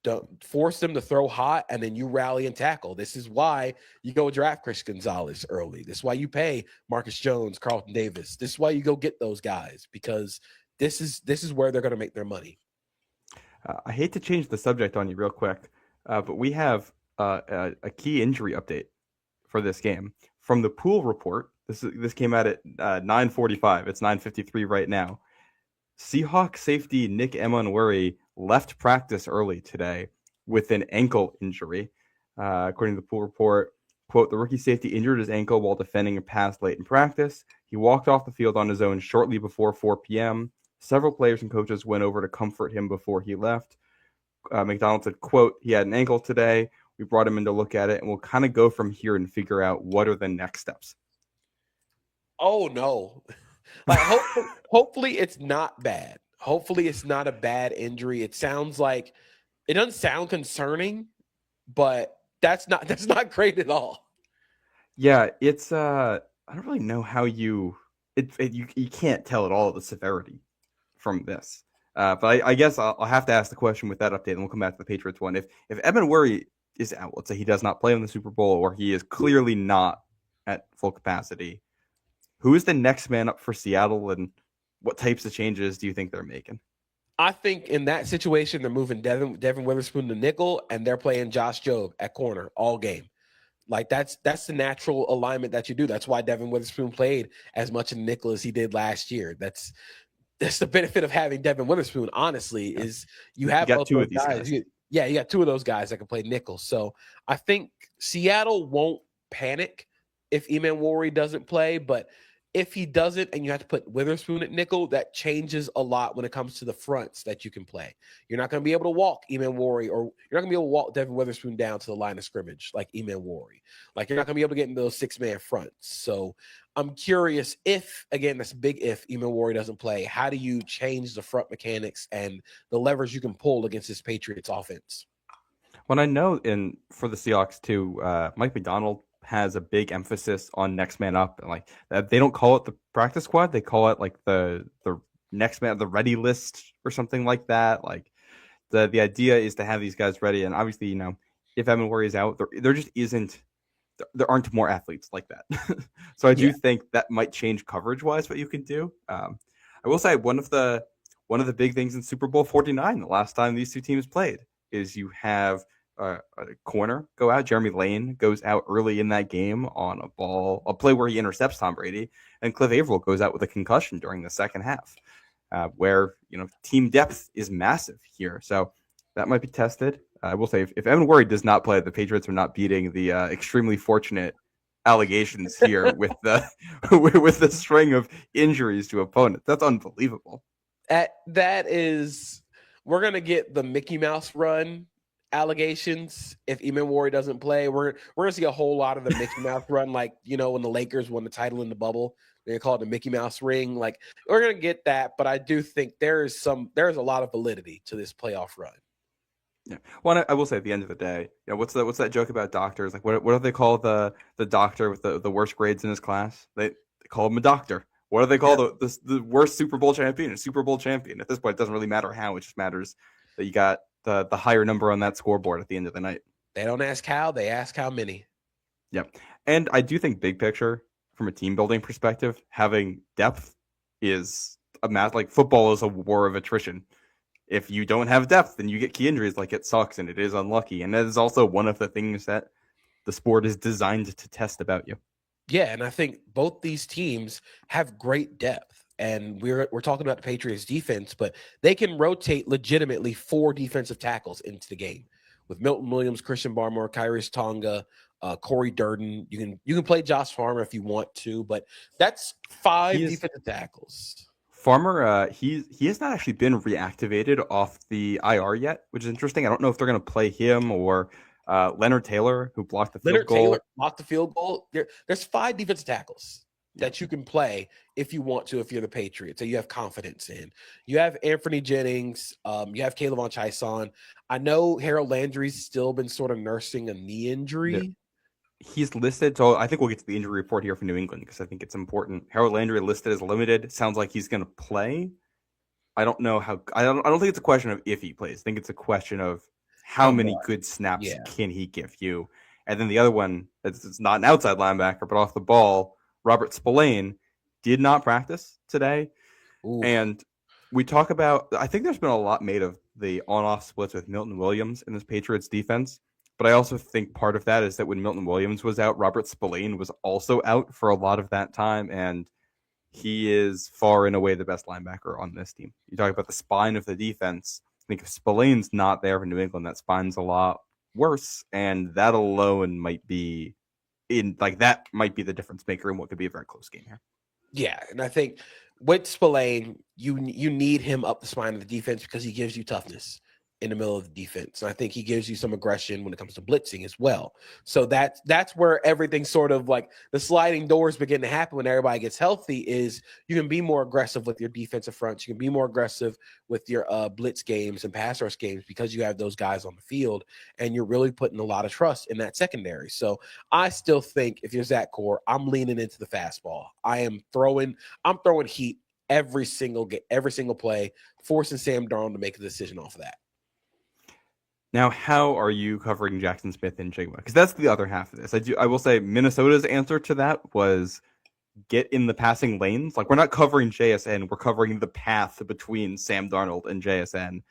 Don't force them to throw hot, and then you rally and tackle. This is why you go draft Chris Gonzalez early. This is why you pay Marcus Jones, Carlton Davis. This is why you go get those guys, because this is where they're going to make their money. I hate to change the subject on you real quick, but we have a key injury update for this game from the pool report. This came out at 9:45. It's 9:53 right now. Seahawks safety Nick Emonwuri left practice early today with an ankle injury. According to the pool report, quote, the rookie safety injured his ankle while defending a pass late in practice. He walked off the field on his own shortly before 4 p.m. Several players and coaches went over to comfort him before he left. McDonald said, quote, he had an ankle today. We brought him in to look at it, and we'll kind of go from here and figure out what are the next steps. Oh, no. Like, hopefully it's not bad. Hopefully it's not a bad injury. It doesn't sound concerning, but that's not great at all. Yeah, it's I don't really know how you can't tell at all the severity from this. But I guess I'll have to ask the question with that update, and we'll come back to the Patriots one. If Evan Worry is out, let's say he does not play in the Super Bowl, or he is clearly not at full capacity, who is the next man up for Seattle, and what types of changes do you think they're making? I think in that situation, they're moving Devin Witherspoon to nickel, and they're playing Josh Jobe at corner all game. Like that's the natural alignment that you do. That's why Devin Witherspoon played as much in nickel as he did last year. That's the benefit of having Devin Witherspoon, honestly, is you have got two of these guys. guys. You got two of those guys that can play nickel. So I think Seattle won't panic if Eman doesn't play, but if he doesn't and you have to put Witherspoon at nickel, that changes a lot when it comes to the fronts that you can play. You're not going to be able to walk Eman or you're not going to be able to walk Devin Witherspoon down to the line of scrimmage like Eman. Like, you're not going to be able to get into those 6-man fronts. So I'm curious if, again, that's a big if Eman doesn't play, how do you change the front mechanics and the levers you can pull against this Patriots offense? When I know for the Seahawks too, Mike McDonald has a big emphasis on next man up, and like they don't call it the practice squad, they call it like the next man, the ready list or something like that. Like the idea is to have these guys ready, and obviously, if Evan Worry is out, there just isn't, there aren't more athletes like that. So I do think that might change coverage wise what you can do. I will say one of the big things in Super Bowl 49, the last time these two teams played, is you have a corner go out. Jeremy Lane goes out early in that game on a play where he intercepts Tom Brady, and Cliff Averill goes out with a concussion during the second half, where team depth is massive here. So that might be tested. I will say if Evan Worry does not play, the Patriots are not beating the extremely fortunate allegations here with the with the string of injuries to opponents. That's unbelievable. That is, we're gonna get the Mickey Mouse run allegations if Eman doesn't play. We're gonna see a whole lot of the Mickey Mouse run, like when the Lakers won the title in the bubble, they call it the Mickey Mouse ring. Like, we're gonna get that, but I do think there's a lot of validity to this playoff run. Yeah. Well, I will say at the end of the day, what's that joke about doctors? Like, what do they call the doctor with the worst grades in his class? They call him a doctor. What do they call the worst Super Bowl champion? A Super Bowl champion. At this point, it doesn't really matter how. It just matters that you got the higher number on that scoreboard at the end of the night. They don't ask how, they ask how many. Yep. And I do think big picture, from a team building perspective, having depth is a math. Like, football is a war of attrition. If you don't have depth, then you get key injuries. Like, it sucks and it is unlucky. And that is also one of the things that the sport is designed to test about you. Yeah, and I think both these teams have great depth. And we're talking about the Patriots defense, but they can rotate legitimately 4 defensive tackles into the game with Milton Williams, Christian Barmore, Kyrus Tonga, Corey Durden. You can play Josh Farmer if you want to, but that's 5 defensive tackles. Farmer, he has not actually been reactivated off the IR yet, which is interesting. I don't know if they're going to play him or Leonard Taylor, who blocked the field goal. Taylor blocked the field goal. There's 5 defensive tackles that you can play if you want to, if you're the Patriots, that you have confidence in. You have Anthony Jennings. You have Caleb on Chison. I know Harold Landry's still been sort of nursing a knee injury. Yeah. He's listed, so I think we'll get to the injury report here for New England because I think it's important. Harold Landry listed as limited. Sounds like he's going to play. I don't know how. I don't think it's a question of if he plays. I think it's a question of how many good snaps can he give you. And then the other one, it's not an outside linebacker, but off the ball, Robert Spillane did not practice today. Ooh. And we talk about, I think there's been a lot made of the on-off splits with Milton Williams in this Patriots defense. But I also think part of that is that when Milton Williams was out, Robert Spillane was also out for a lot of that time. And he is far and away the best linebacker on this team. You talk about the spine of the defense. I think if Spillane's not there for New England, that spine's a lot worse. And that alone might be that might be the difference maker in what could be a very close game here. Yeah. And I think with Spillane, you need him up the spine of the defense because he gives you toughness. in the middle of the defense. And I think he gives you some aggression when it comes to blitzing as well. So that's where everything sort of like the sliding doors begin to happen when everybody gets healthy is you can be more aggressive with your defensive fronts. You can be more aggressive with your blitz games and pass rush games because you have those guys on the field and you're really putting a lot of trust in that secondary. So I still think if you're Zach Core, I'm leaning into the fastball. I'm throwing heat every single play, forcing Sam Darnold to make a decision off of that. Now, how are you covering Jackson Smith and Jigma? Because that's the other half of this. I will say Minnesota's answer to that was get in the passing lanes. Like, we're not covering JSN. We're covering the path between Sam Darnold and JSN.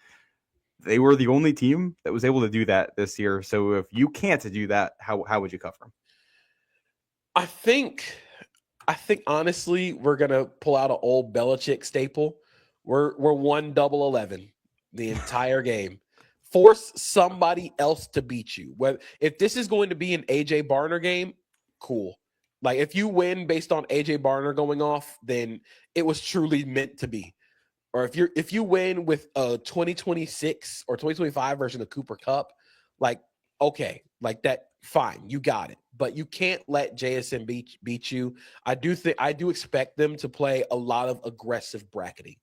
They were the only team that was able to do that this year. So if you can't do that, how would you cover them? I think honestly, we're gonna pull out an old Belichick staple. We're 1-11 the entire game. Force somebody else to beat you. If this is going to be an AJ Barner game, cool. Like if you win based on AJ Barner going off, then it was truly meant to be. Or if you win with a 2026 or 2025 version of Cooper Kupp, like okay, like that, fine, you got it. But you can't let JSN beat you. I do expect them to play a lot of aggressive bracketing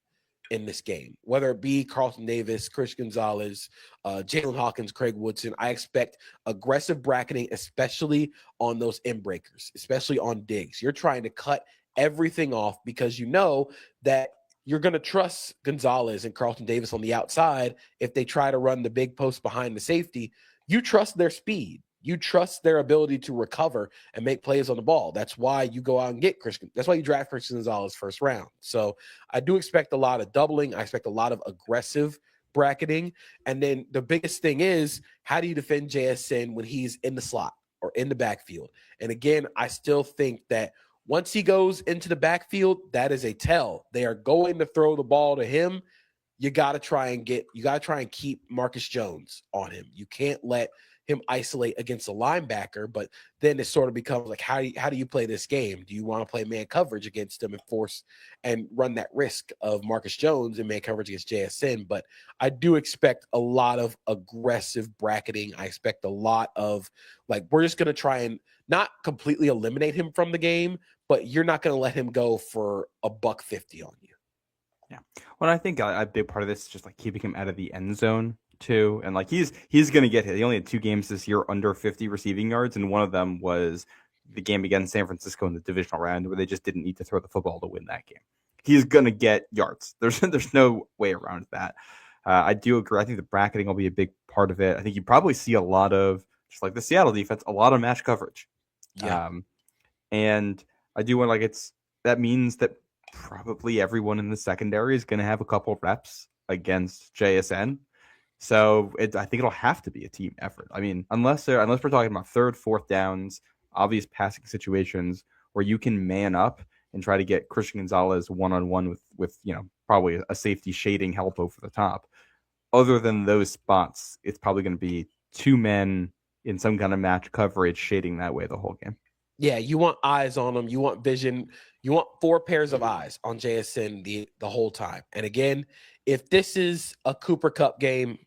in this game, whether it be Carlton Davis, Chris Gonzalez, Jalen Hawkins, Craig Woodson. I expect aggressive bracketing, especially on those end breakers, especially on digs. You're trying to cut everything off because you know that you're going to trust Gonzalez and Carlton Davis on the outside. If they try to run the big post behind the safety, you trust their speed. You trust their ability to recover and make plays on the ball. That's why you go out and get Christian. That's why you draft Christian Gonzalez first round. So I do expect a lot of doubling. I expect a lot of aggressive bracketing. And then the biggest thing is, how do you defend JSN when he's in the slot or in the backfield? And again, I still think that once he goes into the backfield, that is a tell. They are going to throw the ball to him. You got to try and keep Marcus Jones on him. You can't let him isolate against a linebacker, but then it sort of becomes like, how do you play this game? Do you want to play man coverage against him and force and run that risk of Marcus Jones and man coverage against JSN? But I do expect a lot of aggressive bracketing. I expect a lot of like, we're just going to try and not completely eliminate him from the game, but you're not going to let him go for $150 on you. Yeah. Well, I think a big part of this is just like keeping him out of the end zone too. And like he's going to get hit. He only had 2 games this year under 50 receiving yards. And one of them was the game against San Francisco in the divisional round where they just didn't need to throw the football to win that game. He's going to get yards. There's no way around that. I do agree. I think the bracketing will be a big part of it. I think you probably see a lot of, just like the Seattle defense, a lot of match coverage. Yeah. And I do want that means that probably everyone in the secondary is going to have a couple reps against JSN. So I think it'll have to be a team effort. I mean, unless we're talking about 3rd, 4th downs, obvious passing situations where you can man up and try to get Christian Gonzalez one-on-one with probably a safety shading help over the top. Other than those spots, it's probably going to be 2 men in some kind of match coverage shading that way the whole game. Yeah, you want eyes on them. You want vision. You want 4 pairs of eyes on JSN the whole time. And again, if this is a Cooper Kupp game,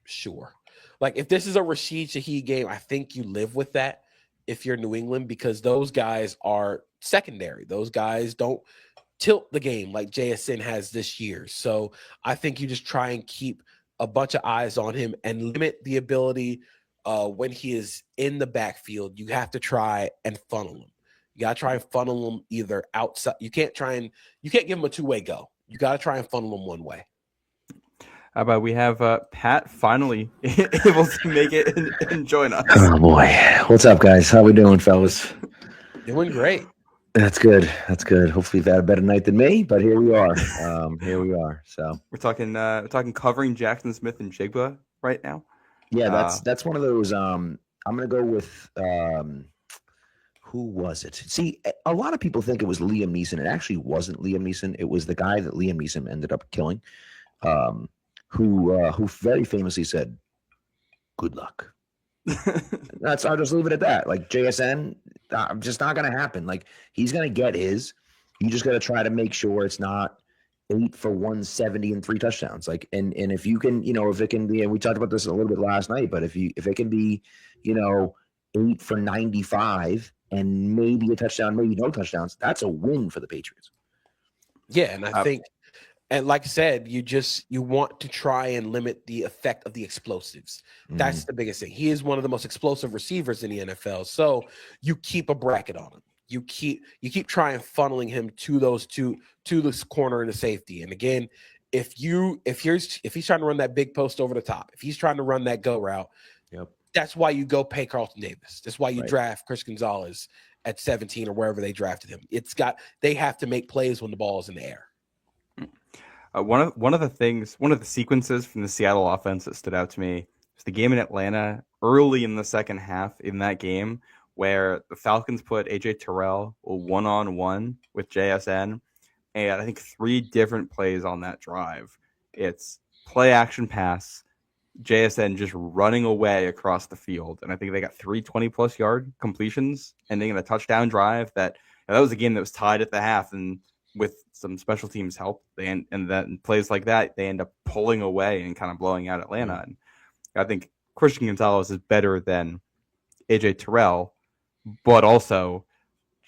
sure. Like if this is a Rashid Shaheed game, I think you live with that if you're New England, because those guys are secondary. Those guys don't tilt the game like JSN has this year. So I think you just try and keep a bunch of eyes on him and limit the ability when he is in the backfield. You have to try and funnel him. You got to try and funnel him either outside. You can't give him a 2-way go. You got to try and funnel him one way. How about we have Pat finally able to make it and join us? Oh boy, what's up, guys? How we doing, fellas? Doing great. That's good. Hopefully, you've had a better night than me, but here we are. So we're talking covering Jackson Smith and Jigba right now. Yeah, that's one of those. I'm gonna go with who was it? See, a lot of people think it was Liam Neeson. It actually wasn't Liam Neeson. It was the guy that Liam Neeson ended up killing. Who very famously said, "Good luck." I'll just leave it at that. Like JSN, just not going to happen. Like he's going to get his. You just got to try to make sure it's not 8 for 170 and 3 touchdowns. Like, and if you can, if it can be, and we talked about this a little bit last night, but if it can be, 8 for 95 and maybe a touchdown, maybe no touchdowns, that's a win for the Patriots. Yeah, and I think, and like I said, you want to try and limit the effect of the explosives. That's the biggest thing. He is one of the most explosive receivers in the NFL, so you keep a bracket on him. You keep trying funneling him to those to this corner and the safety. And again, if he's trying to run that big post over the top, if he's trying to run that go route, that's why you go pay Carlton Davis. That's why you draft Chris Gonzalez at 17 or wherever they drafted him. They have to make plays when the ball is in the air. One of the sequences from the Seattle offense that stood out to me was the game in Atlanta early in the second half. In that game, where the Falcons put AJ Terrell one-on-one with JSN, and I think 3 different plays on that drive. It's play action pass, JSN just running away across the field, and I think they got 3 20-plus yard completions, ending in a touchdown drive. That was a game that was tied at the half, and with some special teams help, and then plays like that, they end up pulling away and kind of blowing out Atlanta. And I think Christian Gonzalez is better than AJ Terrell, but also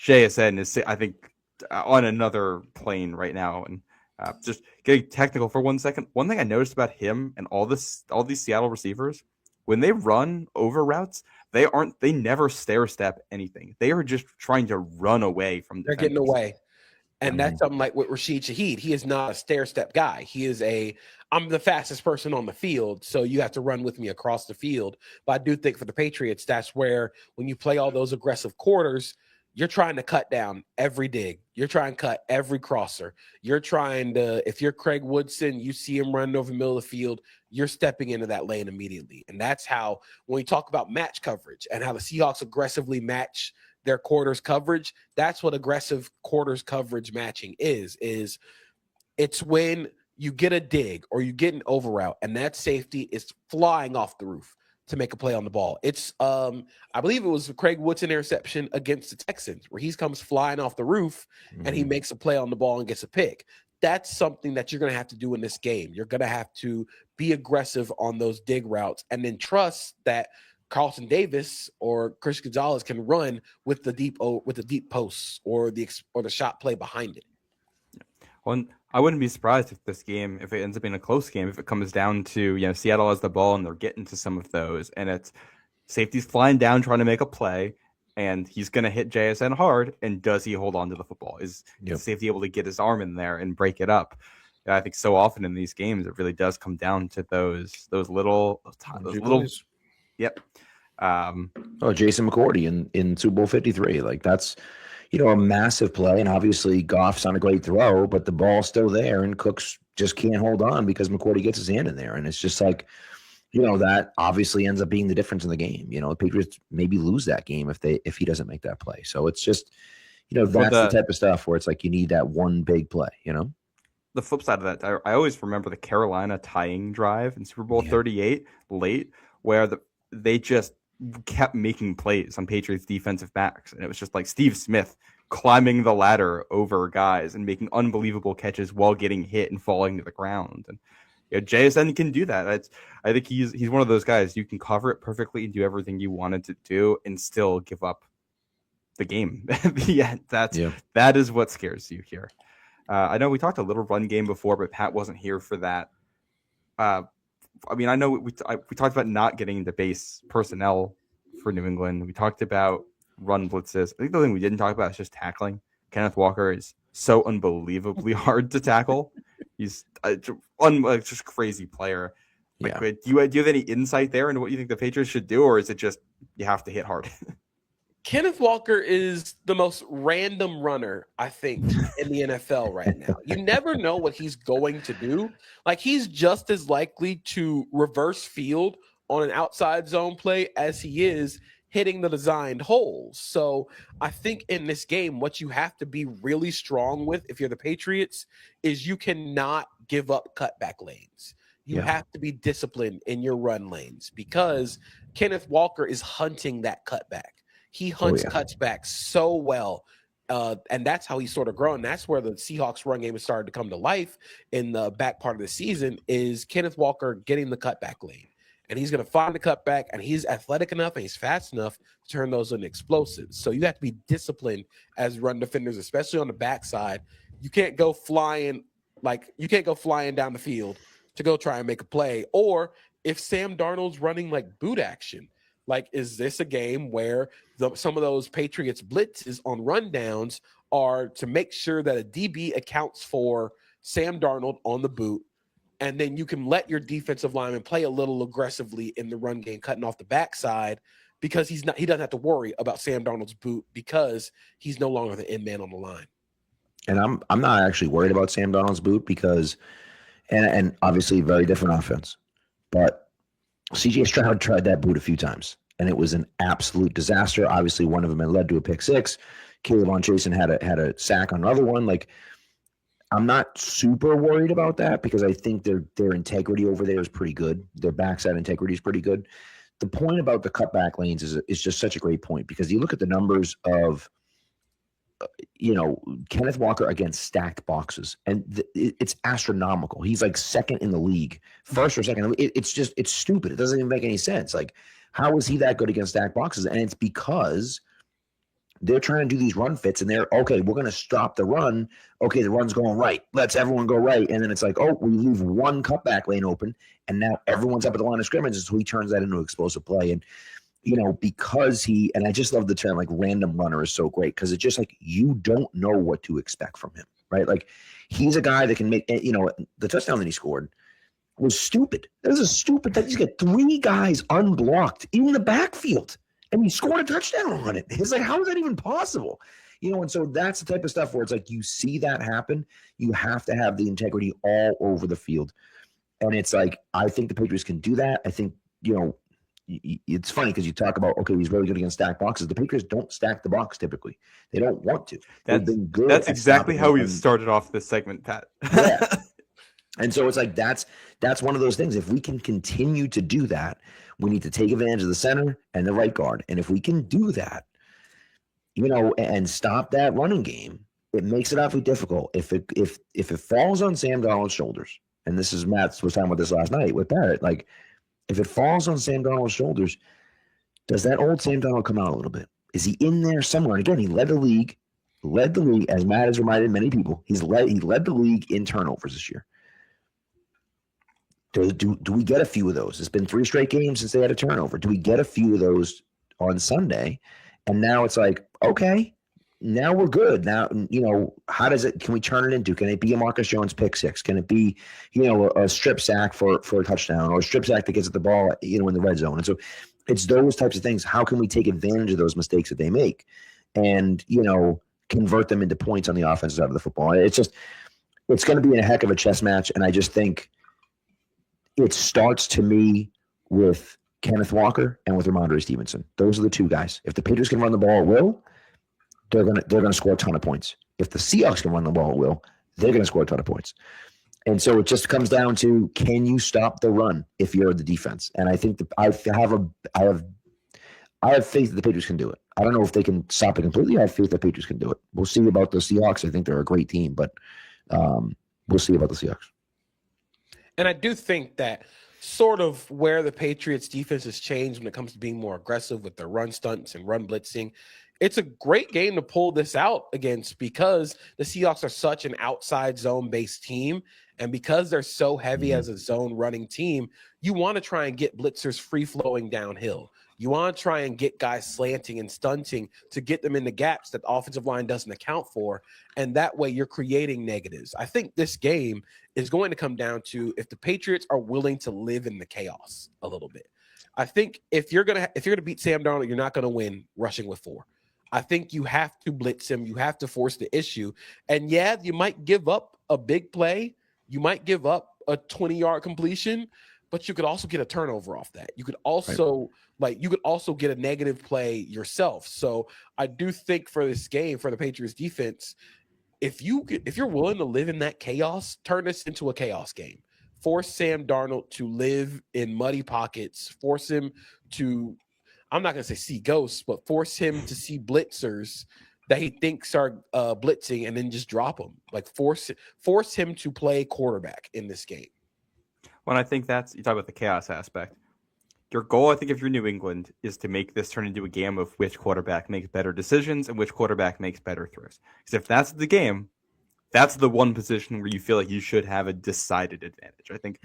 JSN is, I think, on another plane right now. And just getting technical for 1 second, one thing I noticed about him and all these Seattle receivers, when they run over routes, they never stair step anything. They are just trying to run away from. They're getting away. And that's something like with Rashid Shaheed. He is not a stair-step guy. He is I'm the fastest person on the field, so you have to run with me across the field. But I do think for the Patriots, that's where when you play all those aggressive quarters, you're trying to cut down every dig. You're trying to cut every crosser. You're trying to, if you're Craig Woodson, you see him running over the middle of the field, you're stepping into that lane immediately. And that's how, when we talk about match coverage and how the Seahawks aggressively match their quarters coverage, that's what aggressive quarters coverage matching is it's when you get a dig or you get an over route and that safety is flying off the roof to make a play on the ball. It's I believe it was the Craig Woodson interception against the Texans where he comes flying off the roof and he makes a play on the ball and gets a pick. That's something that you're going to have to do in this game. You're going to have to be aggressive on those dig routes and then trust that Carlton Davis or Chris Gonzalez can run with the deep posts or the shot play behind it. Well, I wouldn't be surprised if this game, if it ends up being a close game, if it comes down to Seattle has the ball and they're getting to some of those, and it's safety's flying down trying to make a play, and he's going to hit JSN hard, and does he hold on to the football? Is safety able to get his arm in there and break it up? And I think so often in these games it really does come down to those little. Yep. Jason McCourty in Super Bowl 53. Like that's, a massive play. And obviously Goff's on a great throw, but the ball's still there and Cooks just can't hold on because McCourty gets his hand in there. And it's just like, that obviously ends up being the difference in the game. The Patriots maybe lose that game if he doesn't make that play. So it's just, that's the type of stuff where it's like you need that one big play, The flip side of that, I always remember the Carolina tying drive in Super Bowl 38 late, where they just kept making plays on Patriots defensive backs. And it was just like Steve Smith climbing the ladder over guys and making unbelievable catches while getting hit and falling to the ground. And JSN can do that. I think he's one of those guys. You can cover it perfectly and do everything you wanted to do and still give up the game. That is what scares you here. I know we talked a little run game before, but Pat wasn't here for that. I know we talked about not getting into base personnel for New England. We talked about run blitzes. I think the thing we didn't talk about is just tackling. Kenneth Walker is so unbelievably hard to tackle. He's just crazy player. Do you have any insight there into what you think the Patriots should do, or is it just you have to hit hard? Kenneth Walker is the most random runner, I think, in the NFL right now. You never know what he's going to do. Like, he's just as likely to reverse field on an outside zone play as he is hitting the designed holes. So I think in this game, what you have to be really strong with, if you're the Patriots, is you cannot give up cutback lanes. You have to be disciplined in your run lanes because Kenneth Walker is hunting that cutback. He hunts cuts back so well. And that's how he's sort of grown. That's where the Seahawks run game has started to come to life in the back part of the season is Kenneth Walker getting the cutback lane. And he's going to find the cutback, and he's athletic enough and he's fast enough to turn those into explosives. So you have to be disciplined as run defenders, especially on the backside. You can't go flying down the field to go try and make a play. Or if Sam Darnold's running like boot action, like, is this a game where some of those Patriots blitzes on rundowns are to make sure that a DB accounts for Sam Darnold on the boot, and then you can let your defensive lineman play a little aggressively in the run game, cutting off the backside, because he doesn't have to worry about Sam Darnold's boot because he's no longer the end man on the line. And I'm not actually worried about Sam Darnold's boot because, and obviously very different offense, but CJ Stroud tried that boot a few times, and it was an absolute disaster. Obviously, one of them had led to a pick six. Caleb on Chasen had a sack on another one. Like, I'm not super worried about that because I think their integrity over there is pretty good. Their backside integrity is pretty good. The point about the cutback lanes is just such a great point because you look at the numbers of, Kenneth Walker against stacked boxes, and it's astronomical. He's like second in the league, first or second. It's stupid. It doesn't even make any sense. Like, how is he that good against stacked boxes? And it's because they're trying to do these run fits, and we're going to stop the run. Okay, the run's going right. Let's everyone go right. And then it's like, oh, we leave one cutback lane open, and now everyone's up at the line of scrimmage, and so he turns that into an explosive play. And, because and I just love the term, like, random runner is so great because it's just like you don't know what to expect from him, right? Like, he's a guy that can make, the touchdown that he scored was stupid. That was a stupid thing. He's got three guys unblocked in the backfield. And he scored a touchdown on it. It's like, how is that even possible? And so that's the type of stuff where it's like you see that happen. You have to have the integrity all over the field. And it's like, I think the Patriots can do that. I think, it's funny because you talk about, okay, he's really good against stacked boxes. The Patriots don't stack the box typically. They don't want to. They've been good. That's exactly how we started off this segment, Pat. Yeah. And so it's like that's one of those things. If we can continue to do that, we need to take advantage of the center and the right guard. And if we can do that, and stop that running game, it makes it awfully difficult. If it falls on Sam Darnold's shoulders, and this is Matt was talking about this last night with Barrett, like, if it falls on Sam Darnold's shoulders, does that old Sam Darnold come out a little bit? Is he in there somewhere? And again, he led the league, as Matt has reminded many people. He led the league in turnovers this year. Do we get a few of those? It's been 3 straight games since they had a turnover. Do we get a few of those on Sunday? And now it's like, okay, now we're good. Now, how does it, can we turn it into? Can it be a Marcus Jones pick six? Can it be, a strip sack for a touchdown or a strip sack that gets at the ball, in the red zone? And so it's those types of things. How can we take advantage of those mistakes that they make and, convert them into points on the offensive side of the football? It's going to be a heck of a chess match. And I just think it starts to me with Kenneth Walker and with Ramondre Stevenson. Those are the two guys. If the Patriots can run the ball at will, they're gonna score a ton of points. If the Seahawks can run the ball at will, they're gonna score a ton of points. And so it just comes down to, can you stop the run if you're the defense? And I think that I have faith that the Patriots can do it. I don't know if they can stop it completely. I have faith that the Patriots can do it. We'll see about the Seahawks. I think they're a great team, but we'll see about the Seahawks. And I do think that sort of where the Patriots defense has changed when it comes to being more aggressive with their run stunts and run blitzing, it's a great game to pull this out against because the Seahawks are such an outside zone-based team. And because they're so heavy as a zone running team, you want to try and get blitzers free-flowing downhill. You want to try and get guys slanting and stunting to get them in the gaps that the offensive line doesn't account for. And that way you're creating negatives. I think this game is going to come down to if the Patriots are willing to live in the chaos a little bit. I think if you're going to beat Sam Darnold, you're not going to win rushing with 4. I think you have to blitz him. You have to force the issue. And yeah, you might give up a big play. You might give up a 20-yard completion, but you could also get a turnover off that. You could also get a negative play yourself. So I do think for this game, for the Patriots defense, if you're willing to live in that chaos, turn this into a chaos game. Force Sam Darnold to live in muddy pockets. Force him to, I'm not going to say see ghosts, but force him to see blitzers that he thinks are blitzing, and then just drop him. Like force him to play quarterback in this game. Well, I think that's, you talk about the chaos aspect. Your goal, I think, if you're New England, is to make this turn into a game of which quarterback makes better decisions and which quarterback makes better throws. Because if that's the game, that's the one position where you feel like you should have a decided advantage. I think.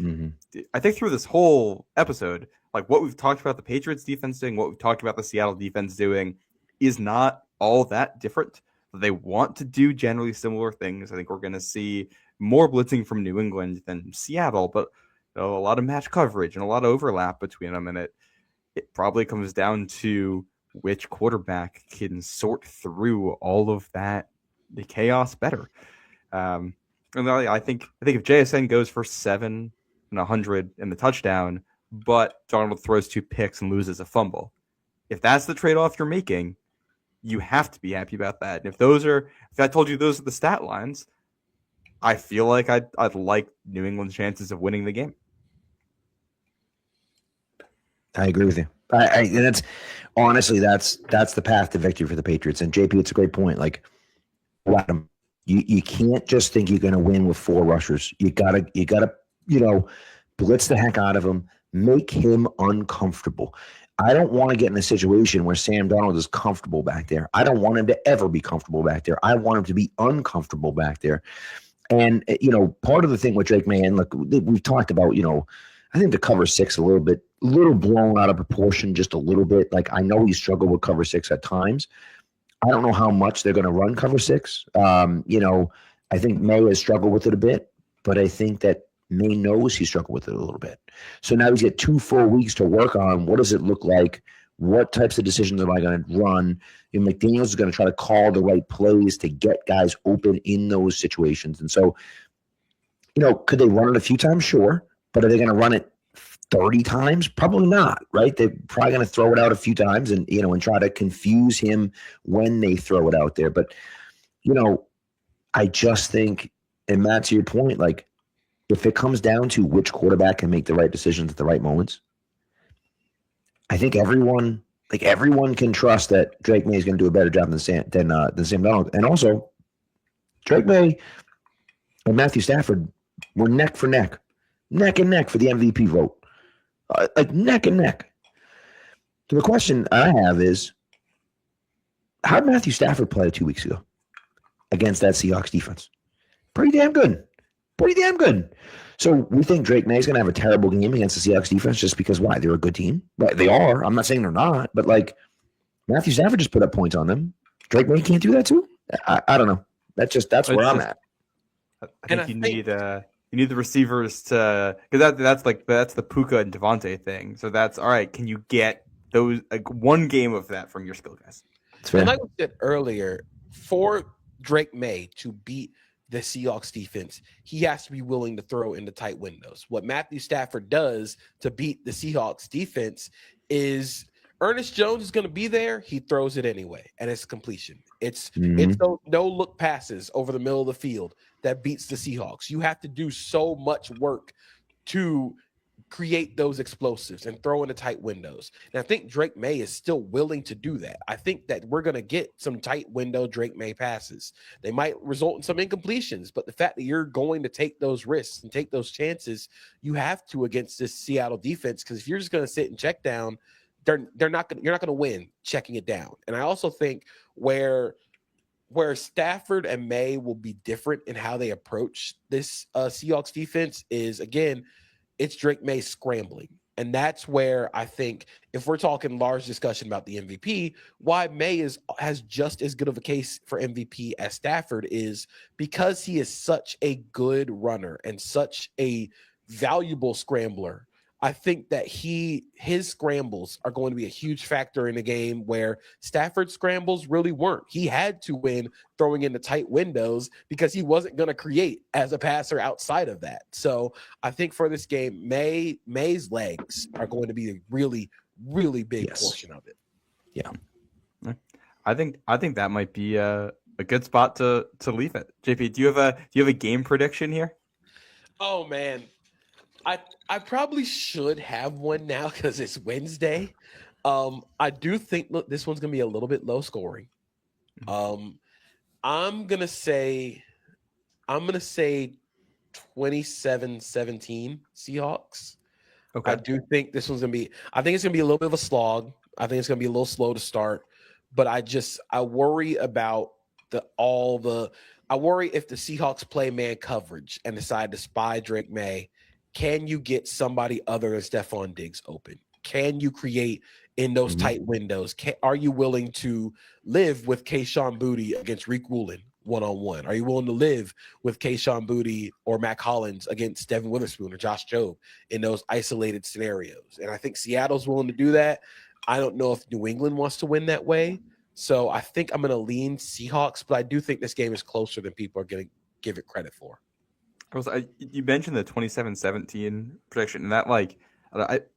I think through this whole episode, like what we've talked about the Patriots defense doing, what we've talked about the Seattle defense doing, is not all that different. They want to do generally similar things. I think we're going to see more blitzing from New England than Seattle, but a lot of match coverage and a lot of overlap between them, and it probably comes down to which quarterback can sort through all of that, the chaos, better. And I think if JSN goes for 7 and 100 and the touchdown, but Darnold throws 2 picks and loses a fumble, if that's the trade-off you're making, you have to be happy about that. And if I told you those are the stat lines, I feel like I'd like New England's chances of winning the game. I agree with you. And that's honestly that's the path to victory for the Patriots. And JP, it's a great point. Like, Adam, you can't just think you're going to win with 4 rushers. You gotta blitz the heck out of him, make him uncomfortable. I don't want to get in a situation where Sam Darnold is comfortable back there. I don't want him to ever be comfortable back there. I want him to be uncomfortable back there. And part of the thing with Drake May, and look, we've talked about, I think the cover 6 a little blown out of proportion, just a little bit. Like, I know he struggled with cover 6 at times. I don't know how much they're going to run cover 6. I think May has struggled with it a bit, but I think that May knows he struggled with it a little bit. So now he's got 2 full weeks to work on. What does it look like? What types of decisions am I going to run? And McDaniels is going to try to call the right plays to get guys open in those situations. And so, could they run it a few times? Sure. But are they going to run it 30 times? Probably not, right? They're probably going to throw it out a few times and try to confuse him when they throw it out there. But, I just think, and Matt, to your point, like, if it comes down to which quarterback can make the right decisions at the right moments, I think everyone can trust that Drake May is going to do a better job than Sam Darnold. And also, Drake May and Matthew Stafford were neck and neck for the MVP vote, like neck and neck. So the question I have is, how did Matthew Stafford play 2 weeks ago against that Seahawks defense? Pretty damn good. So we think Drake May is going to have a terrible game against the Seahawks defense just because why? They're a good team. But they are. I'm not saying they're not. But like, Matthew Stafford just put up points on them. Drake May can't do that too? I don't know. That's where I'm at. I think you need the receivers to, because that's the Puka and Devontae thing. So that's all right. Can you get those one game of that from your skill guys? And like I said earlier, for Drake May to beat the Seahawks defense, he has to be willing to throw into tight windows. What Matthew Stafford does to beat the Seahawks defense is Ernest Jones is going to be there. He throws it anyway, and it's completion. It's those no-look passes over the middle of the field that beats the Seahawks. You have to do so much work to create those explosives and throw into tight windows. And I think Drake May is still willing to do that. I think that we're going to get some tight window Drake May passes. They might result in some incompletions, but the fact that you're going to take those risks and take those chances, you have to against this Seattle defense, because if you're just going to sit and check down, you're not going to win checking it down. And I also think where Stafford and May will be different in how they approach this Seahawks defense is, again, it's Drake May scrambling. And that's where I think, if we're talking large discussion about the MVP, why May has just as good of a case for MVP as Stafford is because he is such a good runner and such a valuable scrambler. I think that his scrambles are going to be a huge factor in a game where Stafford's scrambles really weren't. He had to win throwing into tight windows because he wasn't going to create as a passer outside of that. So I think for this game, May's legs are going to be a really, really big portion of it. Yeah. I think that might be a good spot to leave it. JP, do you have a game prediction here? Oh man. I probably should have one now because it's Wednesday. I do think this one's going to be a little bit low scoring. I'm gonna say 27-17 Seahawks. Okay. I do think this one's gonna be. I think it's gonna be a little bit of a slog. I think it's gonna be a little slow to start, but I worry about I worry if the Seahawks play man coverage and decide to spy Drake May. Can you get somebody other than Stephon Diggs open? Can you create in those tight windows? Are you willing to live with Kayshon Boutte against Reek Woolen one-on-one? Are you willing to live with Kayshon Boutte or Mac Hollins against Devin Witherspoon or Josh Jobe in those isolated scenarios? And I think Seattle's willing to do that. I don't know if New England wants to win that way. So I think I'm going to lean Seahawks, but I do think this game is closer than people are going to give it credit for. You mentioned the 27-17 prediction, and that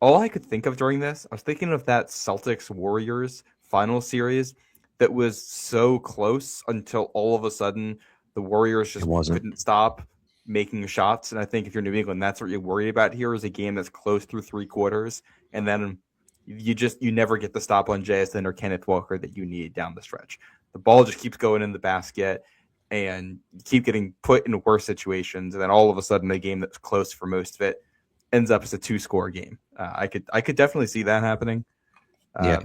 all I could think of during this, I was thinking of that Celtics Warriors final series that was so close until all of a sudden the Warriors just couldn't stop making shots. And I think if you're New England, that's what you're worried about here is a game that's close through three quarters, and then you never get the stop on JSN or Kenneth Walker that you need down the stretch. The ball just keeps going in the basket, and you keep getting put in worse situations, and then all of a sudden a game that's close for most of it ends up as a 2-score game. I could definitely see that happening. Yeah.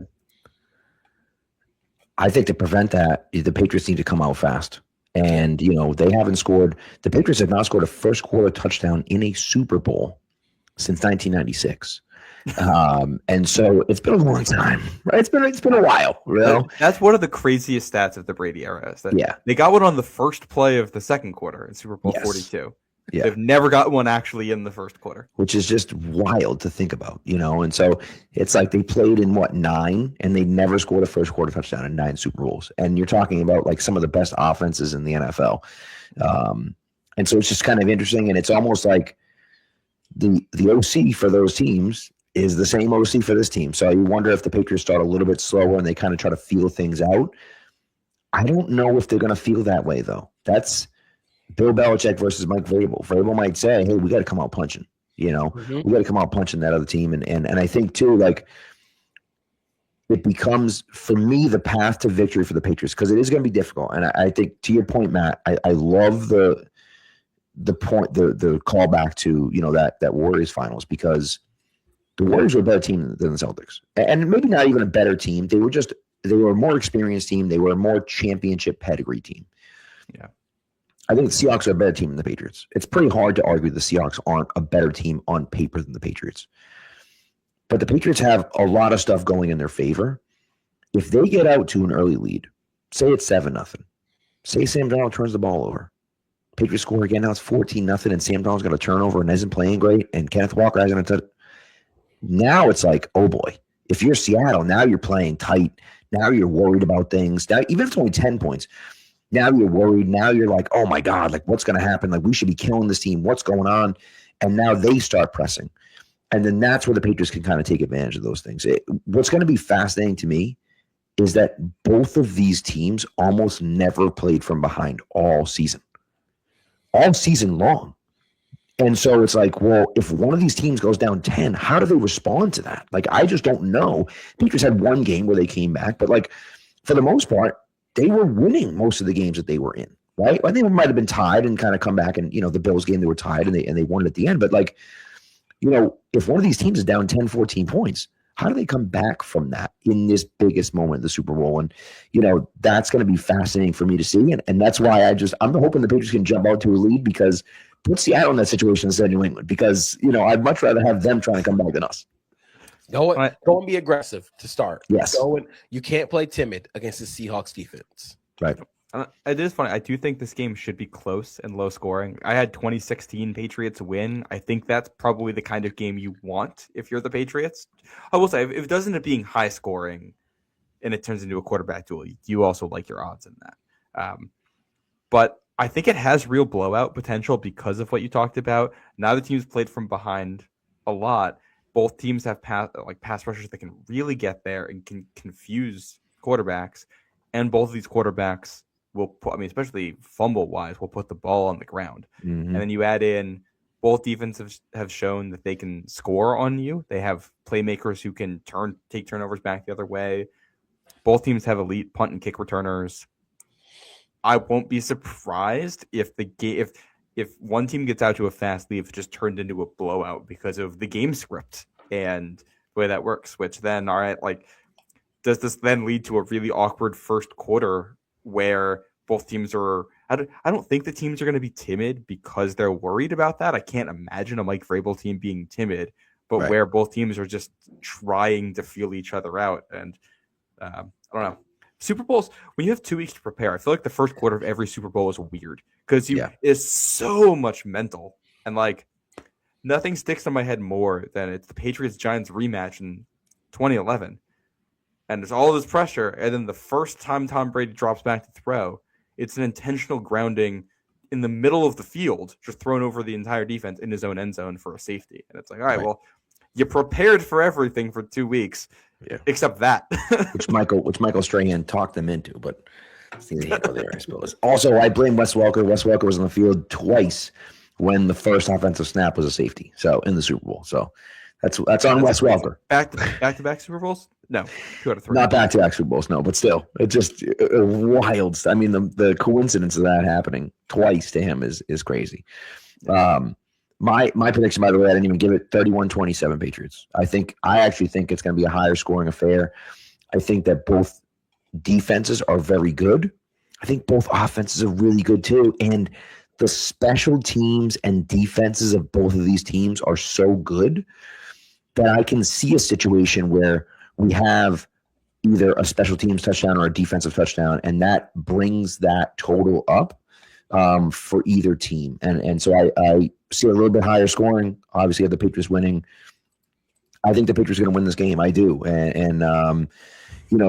I think to prevent that, the Patriots need to come out fast. And, they haven't scored. The Patriots have not scored a first quarter touchdown in a Super Bowl since 1996. And so it's been a long time, right? It's been a while, That's one of the craziest stats of the Brady era. Is that they got one on the first play of the second quarter in Super Bowl 42. Yeah. They've never got one actually in the first quarter, which is just wild to think about, And so it's like they played in 9, and they never scored a first quarter touchdown in 9 Super Bowls. And you're talking about like some of the best offenses in the NFL. And so it's just kind of interesting, and it's almost like the OC for those teams is the same OC for this team. So you wonder if the Patriots start a little bit slower and they kind of try to feel things out. I don't know if they're going to feel that way, though. That's Bill Belichick versus Mike Vrabel. Vrabel might say, hey, we got to come out punching. We got to come out punching that other team. And I think, too, like it becomes, for me, the path to victory for the Patriots, because it is going to be difficult. And I think, to your point, Matt, I love the callback to, that Warriors finals, because the Warriors were a better team than the Celtics. And maybe not even a better team. They were a more experienced team. They were a more championship pedigree team. Yeah. I think the Seahawks are a better team than the Patriots. It's pretty hard to argue the Seahawks aren't a better team on paper than the Patriots. But the Patriots have a lot of stuff going in their favor. If they get out to an early lead, say it's 7-0, say Sam Darnold turns the ball over, Patriots score again, now it's 14-0, and Sam Darnold's got a turnover and isn't playing great, and Kenneth Walker hasn't a touch. Now it's like, oh boy, if you're Seattle, now you're playing tight. Now you're worried about things. Now, even if it's only 10 points, now you're worried. Now you're like, oh my God, like what's going to happen? Like we should be killing this team. What's going on? And now they start pressing. And then that's where the Patriots can kind of take advantage of those things. What's going to be fascinating to me is that both of these teams almost never played from behind all season long. And so it's like, well, if one of these teams goes down 10, how do they respond to that? Like, I just don't know. Patriots had one game where they came back, but like for the most part, they were winning most of the games that they were in, right? I think it might have been tied and kind of come back, and the Bills game, they were tied and they won it at the end. But like, if one of these teams is down 10, 14 points, how do they come back from that in this biggest moment of the Super Bowl? And, that's going to be fascinating for me to see. And that's why I'm hoping the Patriots can jump out to a lead, because put Seattle in that situation instead of New England, because, I'd much rather have them trying to come back than us. Go and be aggressive to start. Yes. You can't play timid against the Seahawks defense. Right. It is funny. I do think this game should be close and low scoring. I had 2016 Patriots win. I think that's probably the kind of game you want if you're the Patriots. I will say, if it doesn't end up being high scoring and it turns into a quarterback duel, you also like your odds in that. But I think it has real blowout potential because of what you talked about. Neither team's played from behind a lot. Both teams have pass rushers that can really get there and can confuse quarterbacks. And both of these quarterbacks will put, especially fumble-wise, will put the ball on the ground. Mm-hmm. And then you add in, both defenses have shown that they can score on you. They have playmakers who can take turnovers back the other way. Both teams have elite punt and kick returners. I won't be surprised if the game if one team gets out to a fast lead, it just turned into a blowout because of the game script and the way that works. Which then, all right, like, does this then lead to a really awkward first quarter where both teams are? I don't think the teams are going to be timid because they're worried about that. I can't imagine a Mike Vrabel team being timid, but where both teams are just trying to feel each other out. And I don't know. Super Bowls, when you have 2 weeks to prepare, I feel like the first quarter of every Super Bowl is weird because it's so much mental. And like nothing sticks in my head more than it's the Patriots Giants rematch in 2011. And there's all this pressure. And then the first time Tom Brady drops back to throw, it's an intentional grounding in the middle of the field, just thrown over the entire defense in his own end zone for a safety. And it's like, all right, well, you prepared for everything for 2 weeks, except that. which Michael Strahan talked them into, but there, I suppose. Also, I blame Wes Welker. Wes Welker was on the field twice when the first offensive snap was a safety. So in the Super Bowl. So that's on Wes Welker. Back to back Super Bowls? No, 2 out of 3. Not back to back Super Bowls, no, but still, it's just wild. I mean, the coincidence of that happening twice to him is crazy. My prediction, by the way, I didn't even give it, 31-27 Patriots. I actually think it's going to be a higher scoring affair. I think that both defenses are very good. I think both offenses are really good too. And the special teams and defenses of both of these teams are so good that I can see a situation where we have either a special teams touchdown or a defensive touchdown, and that brings that total up for either team. And so I see a little bit higher scoring. Obviously, I have the Patriots winning. I think the Patriots are going to win this game. I do. And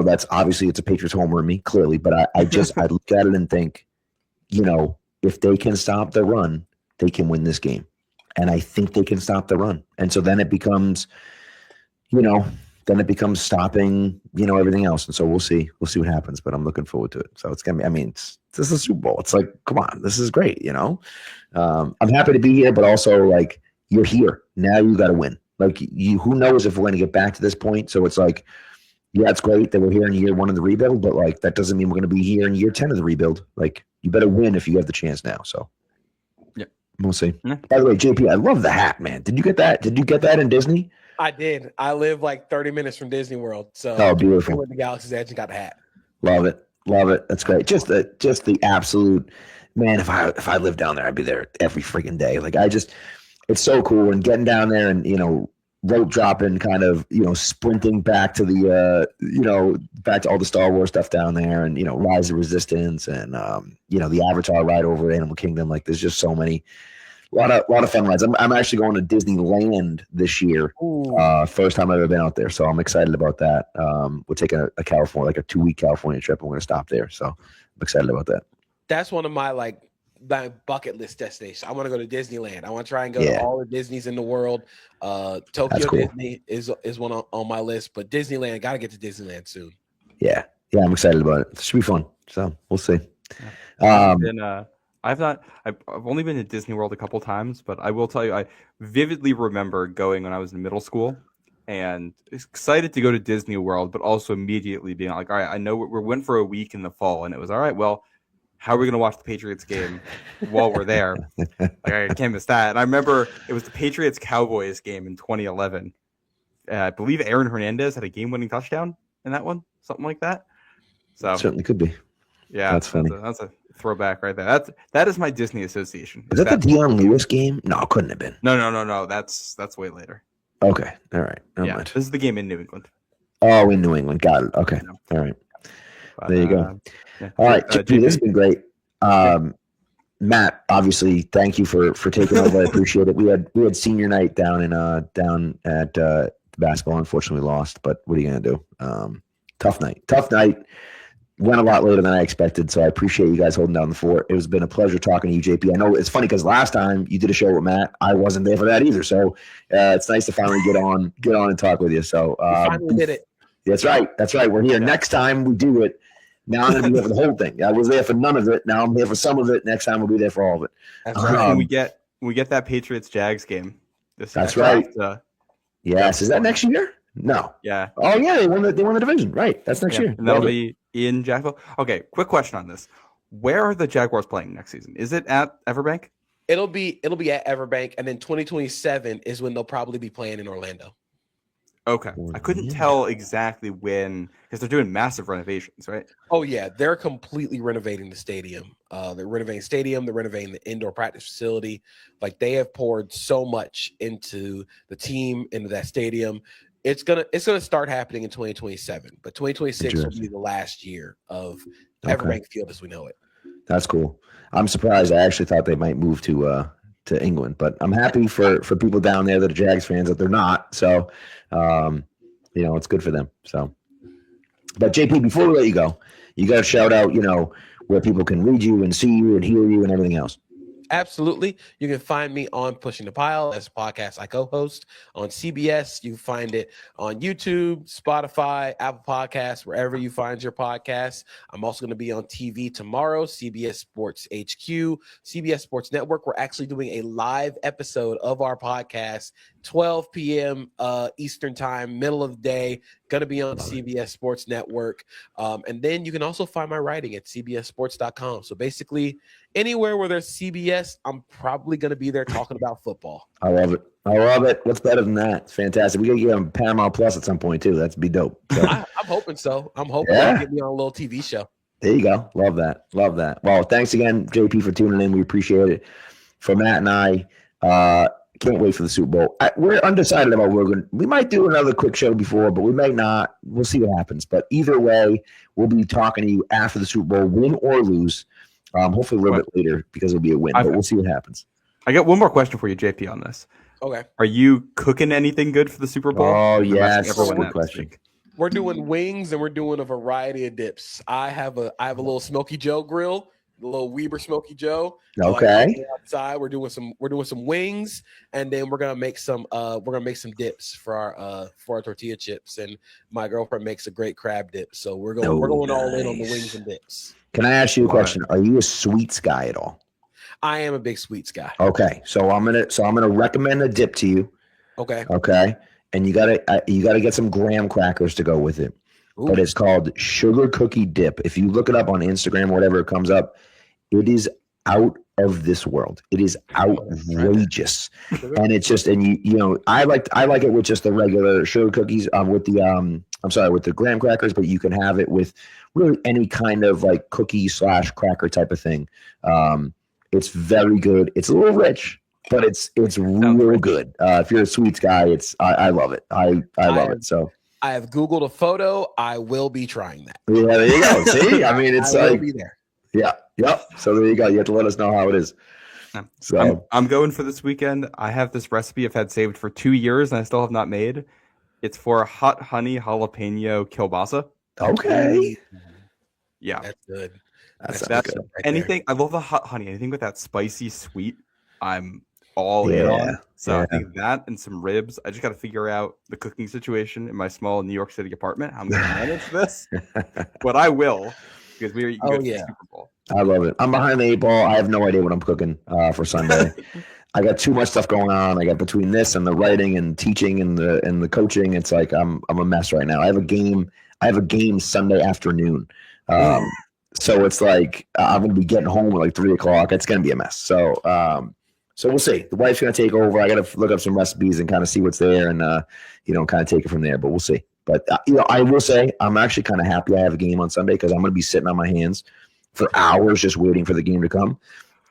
that's obviously it's a Patriots homer in me, clearly. But I look at it and think, if they can stop the run, they can win this game. And I think they can stop the run. And so then it becomes, stopping, everything else. And so we'll see what happens, but I'm looking forward to it. So it's going to be, this is a Super Bowl. It's like, come on, this is great. I'm happy to be here, but also like, you're here now, you got to win. Like who knows if we're going to get back to this point. So it's like, yeah, it's great that we're here in year 1 of the rebuild, but like, that doesn't mean we're going to be here in year 10 of the rebuild. Like you better win if you have the chance now. So yeah, we'll see. Yeah. By the way, JP, I love the hat, man. Did you get that? Did you get that in Disney? I did. I live like 30 minutes from Disney World. So beautiful. I went to Galaxy's Edge and got the hat. Love it. That's great. Just the absolute, man, if I lived down there, I'd be there every freaking day. Like it's so cool. And getting down there and, rope dropping, kind of, sprinting back to the, back to all the Star Wars stuff down there and, Rise of Resistance and, the Avatar ride over Animal Kingdom. Like there's just so many, a lot of fun rides. I'm actually going to Disneyland this year. First time I've ever been out there. So I'm excited about that. We're taking a California, like a 2-week California trip. I'm going to stop there. So I'm excited about that. That's one of my my bucket list destinations. I want to go to Disneyland. I want to try and go to all the Disneys in the world. Tokyo cool. Disney is one on my list, but Disneyland, got to get to Disneyland soon. Yeah, I'm excited about it. It should be fun. So we'll see. I've only been to Disney World a couple times, but I will tell you, I vividly remember going when I was in middle school and excited to go to Disney World, but also immediately being like, all right, I know we went for a week in the fall and it was all right. Well, how are we going to watch the Patriots game while we're there? Like, I can't miss that. And I remember it was the Patriots Cowboys game in 2011. I believe Aaron Hernandez had a game-winning touchdown in that one, something like that. So it certainly could be. Yeah, that's funny. That's a throwback right there. That is my Disney association. Is that the Deion Lewis game? No, it couldn't have been. No. That's way later. Okay, all right. This is the game in New England. Oh, in New England. Got it. Okay, all right. But, there you go. Yeah. All right, JP, this has been great. Matt, obviously, thank you for taking over. I appreciate it. We had senior night down at basketball. Unfortunately, we lost. But what are you gonna do? Tough night. Went a lot later than I expected, so I appreciate you guys holding down the fort. It has been a pleasure talking to you, JP. I know it's funny because last time you did a show with Matt, I wasn't there for that either. So it's nice to finally get on and talk with you. So finally did it. That's right. We're here. Next time we do it. Now I'm going to be there for the whole thing. I was there for none of it. Now I'm here for some of it. Next time we'll be there for all of it. That's right. When we get that Patriots Jags game. That's right. Yes. Is that next year? No. Yeah. Oh yeah, they won the division. Right. That's next year. And that'll be in Jacksonville. Okay. Quick question on this: Where are the Jaguars playing next season? Is it at Everbank? It'll be at Everbank, and then 2027 is when they'll probably be playing in Orlando. Okay. I couldn't tell exactly when, because they're doing massive renovations, right? Oh, yeah. They're completely renovating the stadium. They're renovating the stadium. They're renovating the indoor practice facility. Like, they have poured so much into the team, into that stadium. It's gonna start happening in 2027, but 2026 will be the last year of Everbank Field as we know it. That's cool. I'm surprised. I actually thought they might move to England, but I'm happy for people down there that are Jags fans that they're not. So, it's good for them. So, but JP, before we let you go, you got to shout out, where people can read you and see you and hear you and everything else. Absolutely. You can find me on Pushing the Pile as a podcast I co-host on CBS. You can find it on YouTube, Spotify, Apple Podcasts, wherever you find your podcasts. I'm also going to be on TV tomorrow, CBS Sports HQ, CBS Sports Network. We're actually doing a live episode of our podcast, 12 p.m. Eastern time, middle of the day. Going to be on CBS Sports Network. And then you can also find my writing at cbssports.com. So basically, anywhere where there's CBS, I'm probably going to be there talking about football. I love it. What's better than that? It's fantastic. We got to get on Paramount Plus at some point, too. That'd be dope. So. I'm hoping so. I'm hoping they'll get me on a little TV show. There you go. Love that. Well, thanks again, JP, for tuning in. We appreciate it. For Matt and I, can't wait for the Super Bowl. We're undecided about where we might do another quick show before, but we may not. We'll see what happens. But either way, we'll be talking to you after the Super Bowl, win or lose. Hopefully a little bit later because it'll be a win, but we'll see what happens. I got one more question for you, JP, on this. Okay. Are you cooking anything good for the Super Bowl? Oh, yes. That's a good question. We're doing wings and we're doing a variety of dips. I have a little Smoky Joe grill, a little Weber Smoky Joe. Okay. Outside, we're doing some wings, and then we're gonna make some dips for our tortilla chips. And my girlfriend makes a great crab dip, so we're going all in on the wings and dips. Can I ask you a question? Are you a sweets guy at all? I am a big sweets guy. Okay, so I'm gonna recommend a dip to you. Okay. Okay, and you gotta get some graham crackers to go with it. Ooh. But it's called sugar cookie dip. If you look it up on Instagram or whatever, it comes up. It is out of this world. It is outrageous, and it's just I like it with just the regular sugar cookies with the graham crackers, but you can have it with really any kind of like cookie / cracker type of thing. It's very good. It's a little rich, but it's real good. If you're a sweets guy, I love it. I love it. So. I have Googled a photo. I will be trying that. Yeah, there you go. See, I mean, it's I will be there. Yeah, yep. So there you go. You have to let us know how it is. So I'm going for this weekend. I have this recipe I've had saved for 2 years and I still have not made. It's for hot honey jalapeno kielbasa. Okay. Yeah, that's good. That's good. Right anything. I love the hot honey. Anything with that spicy sweet, I'm all in on. So I think that and some ribs. I just got to figure out the cooking situation in my small New York City apartment. How I'm going to manage this, but I will because we are Super Bowl. I love it. I'm behind the 8 ball. I have no idea what I'm cooking for Sunday. I got too much stuff going on. I got between this and the writing and teaching and the coaching. It's like I'm a mess right now. I have a game Sunday afternoon. So it's like I'm going to be getting home at like 3:00. It's going to be a mess. So we'll see. The wife's going to take over. I got to look up some recipes and kind of see what's there and, kind of take it from there. But we'll see. But, I will say I'm actually kind of happy I have a game on Sunday because I'm going to be sitting on my hands for hours just waiting for the game to come.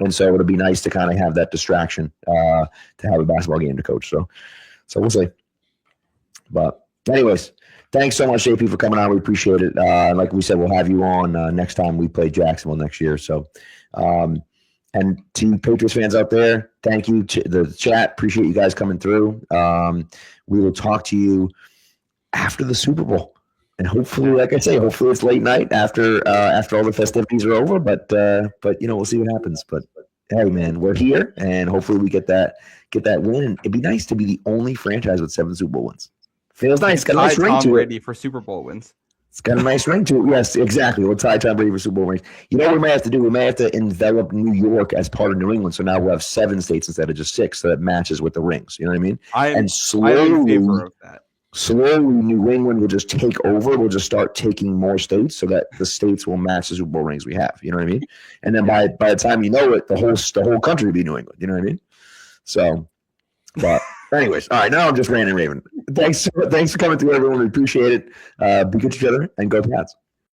And so it'll be nice to kind of have that distraction to have a basketball game to coach. So we'll see. But anyways, thanks so much, JP, for coming on. We appreciate it. Like we said, we'll have you on next time we play Jacksonville next year. So, and to you Patriots fans out there, thank you to the chat. Appreciate you guys coming through. We will talk to you after the Super Bowl. And hopefully, like I say, hopefully it's late night after all the festivities are over. But we'll see what happens. But hey, man, we're here, and hopefully we get that win. And it'd be nice to be the only franchise with 7 Super Bowl wins. Feels nice. It's got a nice ring to it. Ready for Super Bowl wins. It's got a nice ring to it. Yes, exactly. We'll tie Tom Brady for Super Bowl rings. You know what we may have to do? We may have to envelop New York as part of New England. So now we'll have 7 states instead of just 6, so that matches with the rings. You know what I mean? I'm in favor of that. slowly New England will just take over. We'll just start taking more states so that the states will match the Super Bowl rings we have. You know what I mean? And then by the time you know it, the whole country will be New England. You know what I mean? So, but anyways, all right. Now I'm just ranting and raving. Thanks for coming through, everyone. We appreciate it. Be good to each other and go Pats.